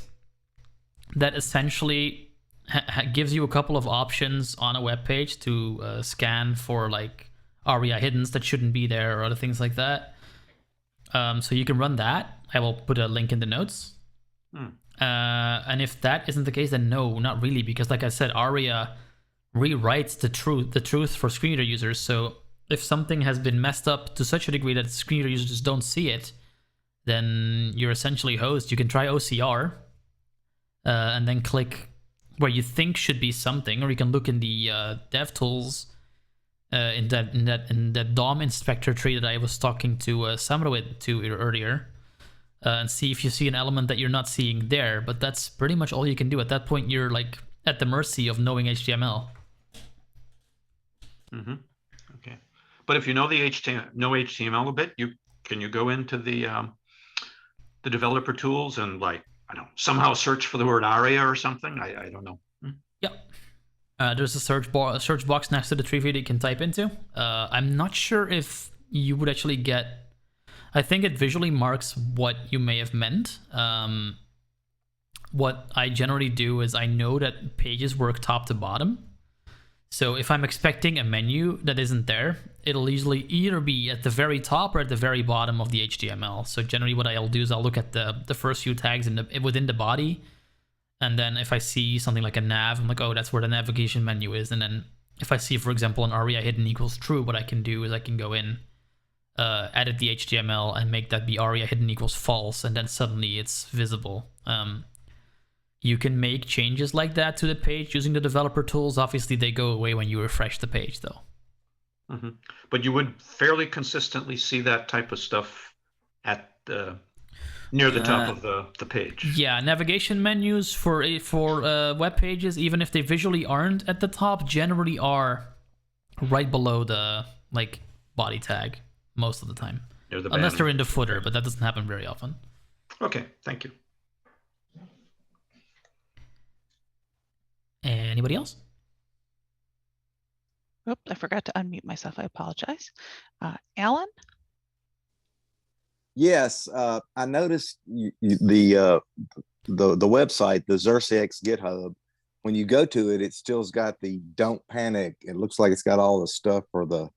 that essentially gives you a couple of options on a web page to scan for like ARIA hiddens that shouldn't be there or other things like that. So you can run that. I will put a link in the notes. And if that isn't the case, then no, not really, because like I said, ARIA rewrites the truth for screen reader users. So if something has been messed up to such a degree that screen reader users don't see it, then you're essentially hosed. You can try OCR and then click where you think should be something, or you can look in the DevTools in that DOM inspector tree that I was talking to Samrawit to earlier. And see if you see an element that you're not seeing there. But that's pretty much all you can do. At that point, you're like at the mercy of knowing HTML. Okay. But if you know the HTML a bit, can you go into the developer tools and like, I don't know, somehow search for the word ARIA or something? I don't know. Yeah. There's a search box next to the tree feed you can type into. I'm not sure if you would actually get... I think it visually marks what you may have meant. What I generally do is I know that pages work top to bottom. So if I'm expecting a menu that isn't there, it'll usually either be at the very top or at the very bottom of the HTML. So generally what I'll do is I'll look at the first few tags within the body. And then if I see something like a nav, I'm like, oh, that's where the navigation menu is. And then if I see, for example, an ARIA hidden equals true, what I can do is I can go in, edit the HTML and make that be ARIA hidden equals false, and then suddenly it's visible. You can make changes like that to the page using the developer tools. Obviously, they go away when you refresh the page, though. But you would fairly consistently see that type of stuff at near the top of the page. Yeah, navigation menus for web pages, even if they visually aren't at the top, generally are right below the body tag. Most of the time, unless they're in the footer, but that doesn't happen very often. Okay, thank you. Anybody else? Oops, I forgot to unmute myself. I apologize. Alan? Yes, I noticed the website, the Xerxes GitHub. When you go to it, it still's got the "Don't Panic." It looks like it's got all the stuff for the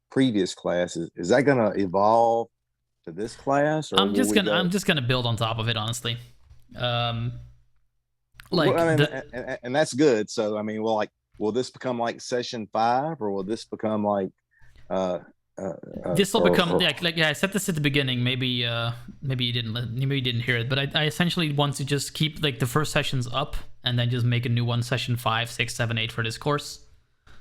previous classes. Is that going to evolve to this class? Or I'm just gonna build on top of it, honestly. And that's good. So I mean, will this become like session 5, or will this become like this will become I said this at the beginning. Maybe you didn't hear it, but I essentially want to just keep the first sessions up and then just make a new one, session 5, 6, 7, 8 for this course.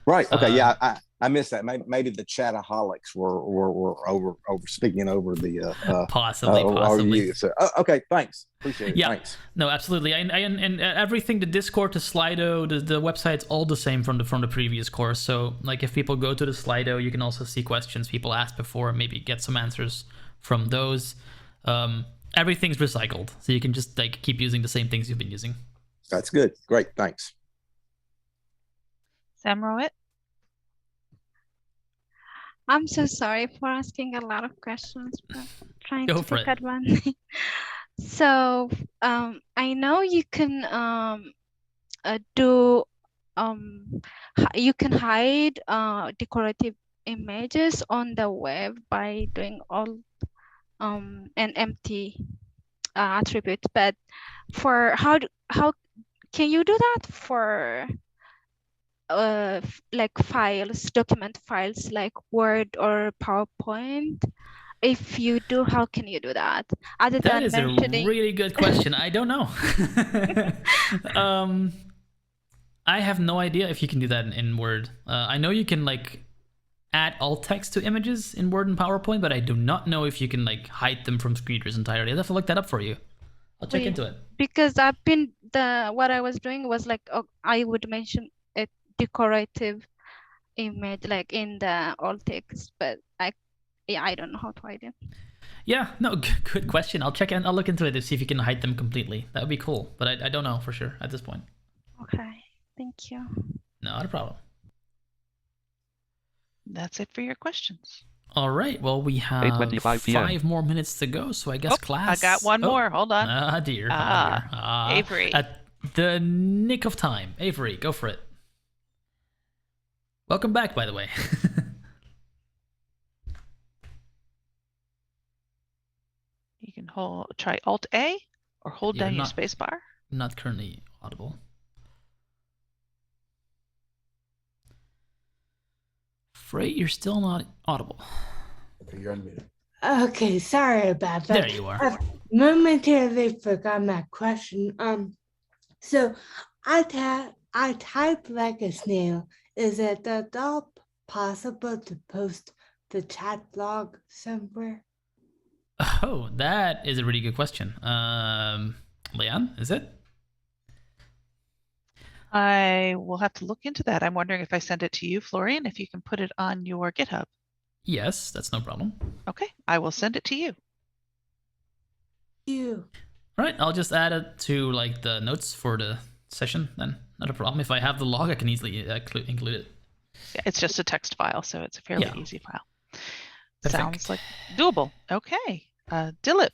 Right. Okay. Yeah, I missed that. Maybe the chataholics were over speaking over the possibly. So, okay. Thanks. Appreciate it. Yeah. Thanks. No, absolutely. And everything, the Discord, the Slido, the website's all the same from the previous course. So if people go to the Slido, you can also see questions people asked before, and maybe get some answers from those. Everything's recycled, so you can just keep using the same things you've been using. That's good. Great. Thanks. Samrawit? I'm so sorry for asking a lot of questions, but trying Go to for pick it. at one. So I know you can you can hide decorative images on the web by doing all an empty attribute, but for how can you do that for document files like Word or PowerPoint? if you do, how can you do that? Other That than is a mentioning. really good question. I don't know. I have no idea if you can do that in Word. I know you can like add alt text to images in Word and PowerPoint, but I do not know if you can like hide them from screen readers entirely. I'll have to look that up for you. I'll check into it. Because what I was doing was like, I would mention a decorative image like in the alt text, but I don't know how to hide it. Yeah, no, good question. I'll look into it to see if you can hide them completely. That would be cool, but I don't know for sure at this point. Okay, thank you. Not a problem. That's it for your questions. All right, well, we have 8:25 p.m. 5 more minutes to go, so I guess class... I got one more. Hold on. Ah, dear. Avery. At the nick of time. Avery, go for it. Welcome back, by the way. You can try Alt A or hold down your space bar. Not currently audible. Afraid you're still not audible. Okay, you're unmuted. Okay, sorry about that. There you are. I momentarily forgot my question. So I type like a snail. Is it at all possible to post the chat log somewhere? Oh, that is a really good question. Leon, is it? I will have to look into that. I'm wondering if I send it to you, Florian, if you can put it on your GitHub. Yes, that's no problem. Okay, I will send it to you. You. All right, I'll just add it to like the notes for the session then. Not a problem. If I have the log, I can easily include it. Yeah, it's just a text file, so it's a fairly easy file. Perfect. Sounds like doable. Okay, Dilip.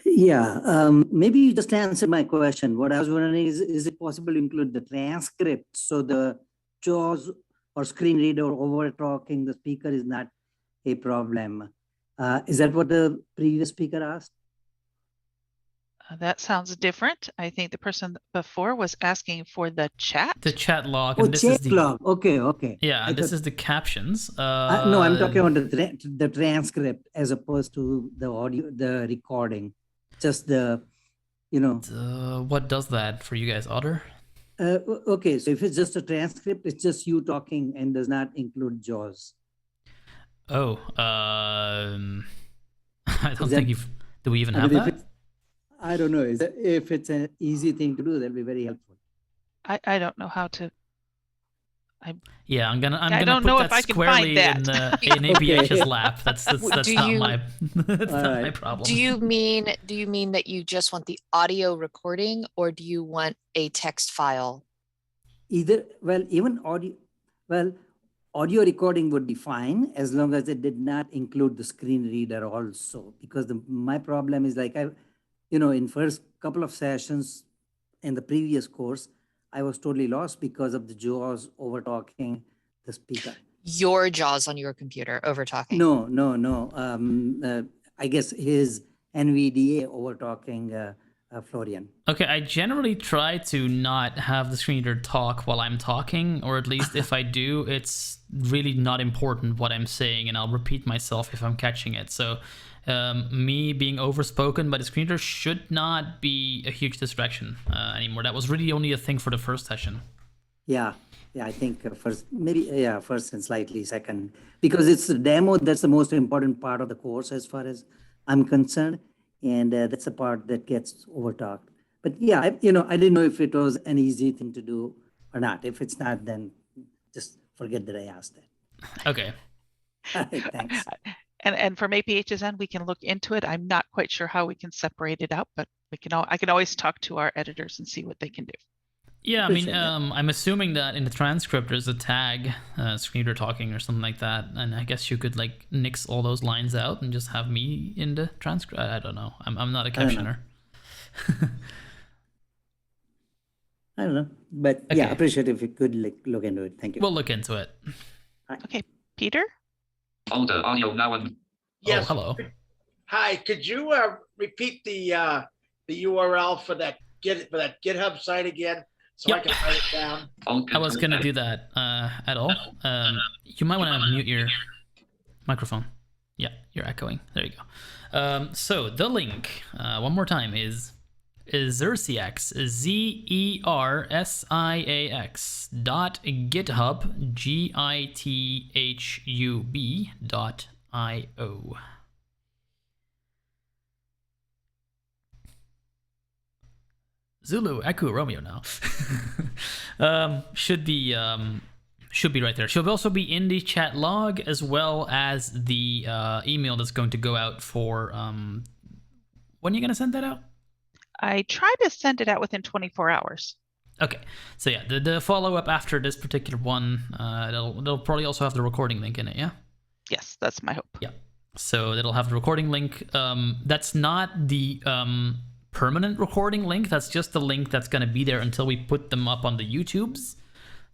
Yeah, maybe you just answered my question. What I was wondering is it possible to include the transcript so the JAWS or screen reader over talking the speaker is not a problem? Is that what the previous speaker asked? That sounds different. I think the person before was asking for the chat. The chat log. Oh, and this chat is the log. Okay, okay. Yeah, and this is the captions. No, I'm talking about the transcript as opposed to the audio, the recording. Just the, what does that for you guys, Otter? Okay, so if it's just a transcript, it's just you talking and does not include JAWS. Oh, I don't think do we even have that? I don't know. If it's an easy thing to do, that'd be very helpful. I don't know how to. Yeah, I'm gonna don't put know that if I can squarely find that. in APH's lap. That's not my my problem. Do you mean that you just want the audio recording, or do you want a text file? Either, even audio recording would be fine as long as it did not include the screen reader also, because my problem is like in first couple of sessions in the previous course, I was totally lost because of the JAWS over talking the speaker. Your JAWS on your computer over talking? No. I guess his NVDA over talking Florian. Okay, I generally try to not have the screen reader talk while I'm talking, or at least if I do, it's really not important what I'm saying, and I'll repeat myself if I'm catching it. So me being overspoken by the screen reader should not be a huge distraction anymore. That was really only a thing for the first session. Yeah, I think first and slightly second, because it's the demo that's the most important part of the course as far as I'm concerned, and that's the part that gets overtalked. But yeah, I didn't know if it was an easy thing to do or not. If it's not, then just forget that I asked that. Okay. Thanks. And from APH's end, we can look into it. I'm not quite sure how we can separate it out, but I can always talk to our editors and see what they can do. Yeah, I mean, I'm assuming that in the transcript there's a tag, screen reader talking or something like that, and I guess you could like nix all those lines out and just have me in the transcript. I don't know. I'm not a captioner. I don't know, but Okay. yeah, I appreciate if you could look into it. Thank you. We'll look into it. Okay, Peter. Hold the audio now and Yes. Oh, hello. Hi, could you repeat the URL for that GitHub site again, so I Yep. can write it down? I was gonna do that at all. You might want to mute your Microphone. Yeah, you're echoing. There you go. So the link, one more time, is Zersiax, ZERSIAX.github, GITHUB.io. Zulu, Echo, Romeo now. Should be right there. She'll also be in the chat log, as well as the email that's going to go out for when are you going to send that out? I try to send it out within 24 hours. Okay, so yeah, the follow-up after this particular one, they'll probably also have the recording link in it, yeah? Yes, that's my hope. Yeah, so it'll have the recording link. That's not the permanent recording link. That's just the link that's going to be there until we put them up on the YouTubes.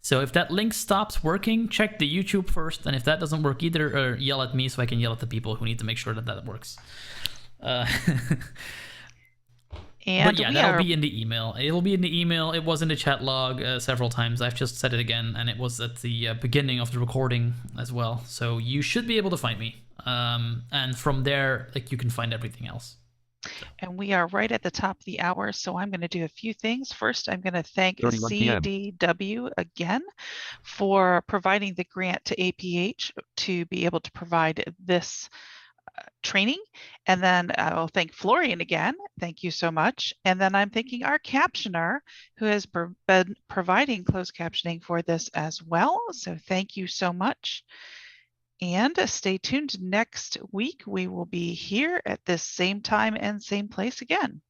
So if that link stops working, check the YouTube first, and if that doesn't work either, yell at me so I can yell at the people who need to make sure that that works. And but yeah, that'll be in the email. It'll be in the email. It was in the chat log several times. I've just said it again, and it was at the beginning of the recording as well. So you should be able to find me. And from there, like, you can find everything else. And we are right at the top of the hour, so I'm going to do a few things. First, I'm going to thank 31 PM. CDW again for providing the grant to APH to be able to provide this training. And then I'll thank Florian again. Thank you so much. And then I'm thanking our captioner who has been providing closed captioning for this as well. So thank you so much. And stay tuned. Next week, we will be here at this same time and same place again.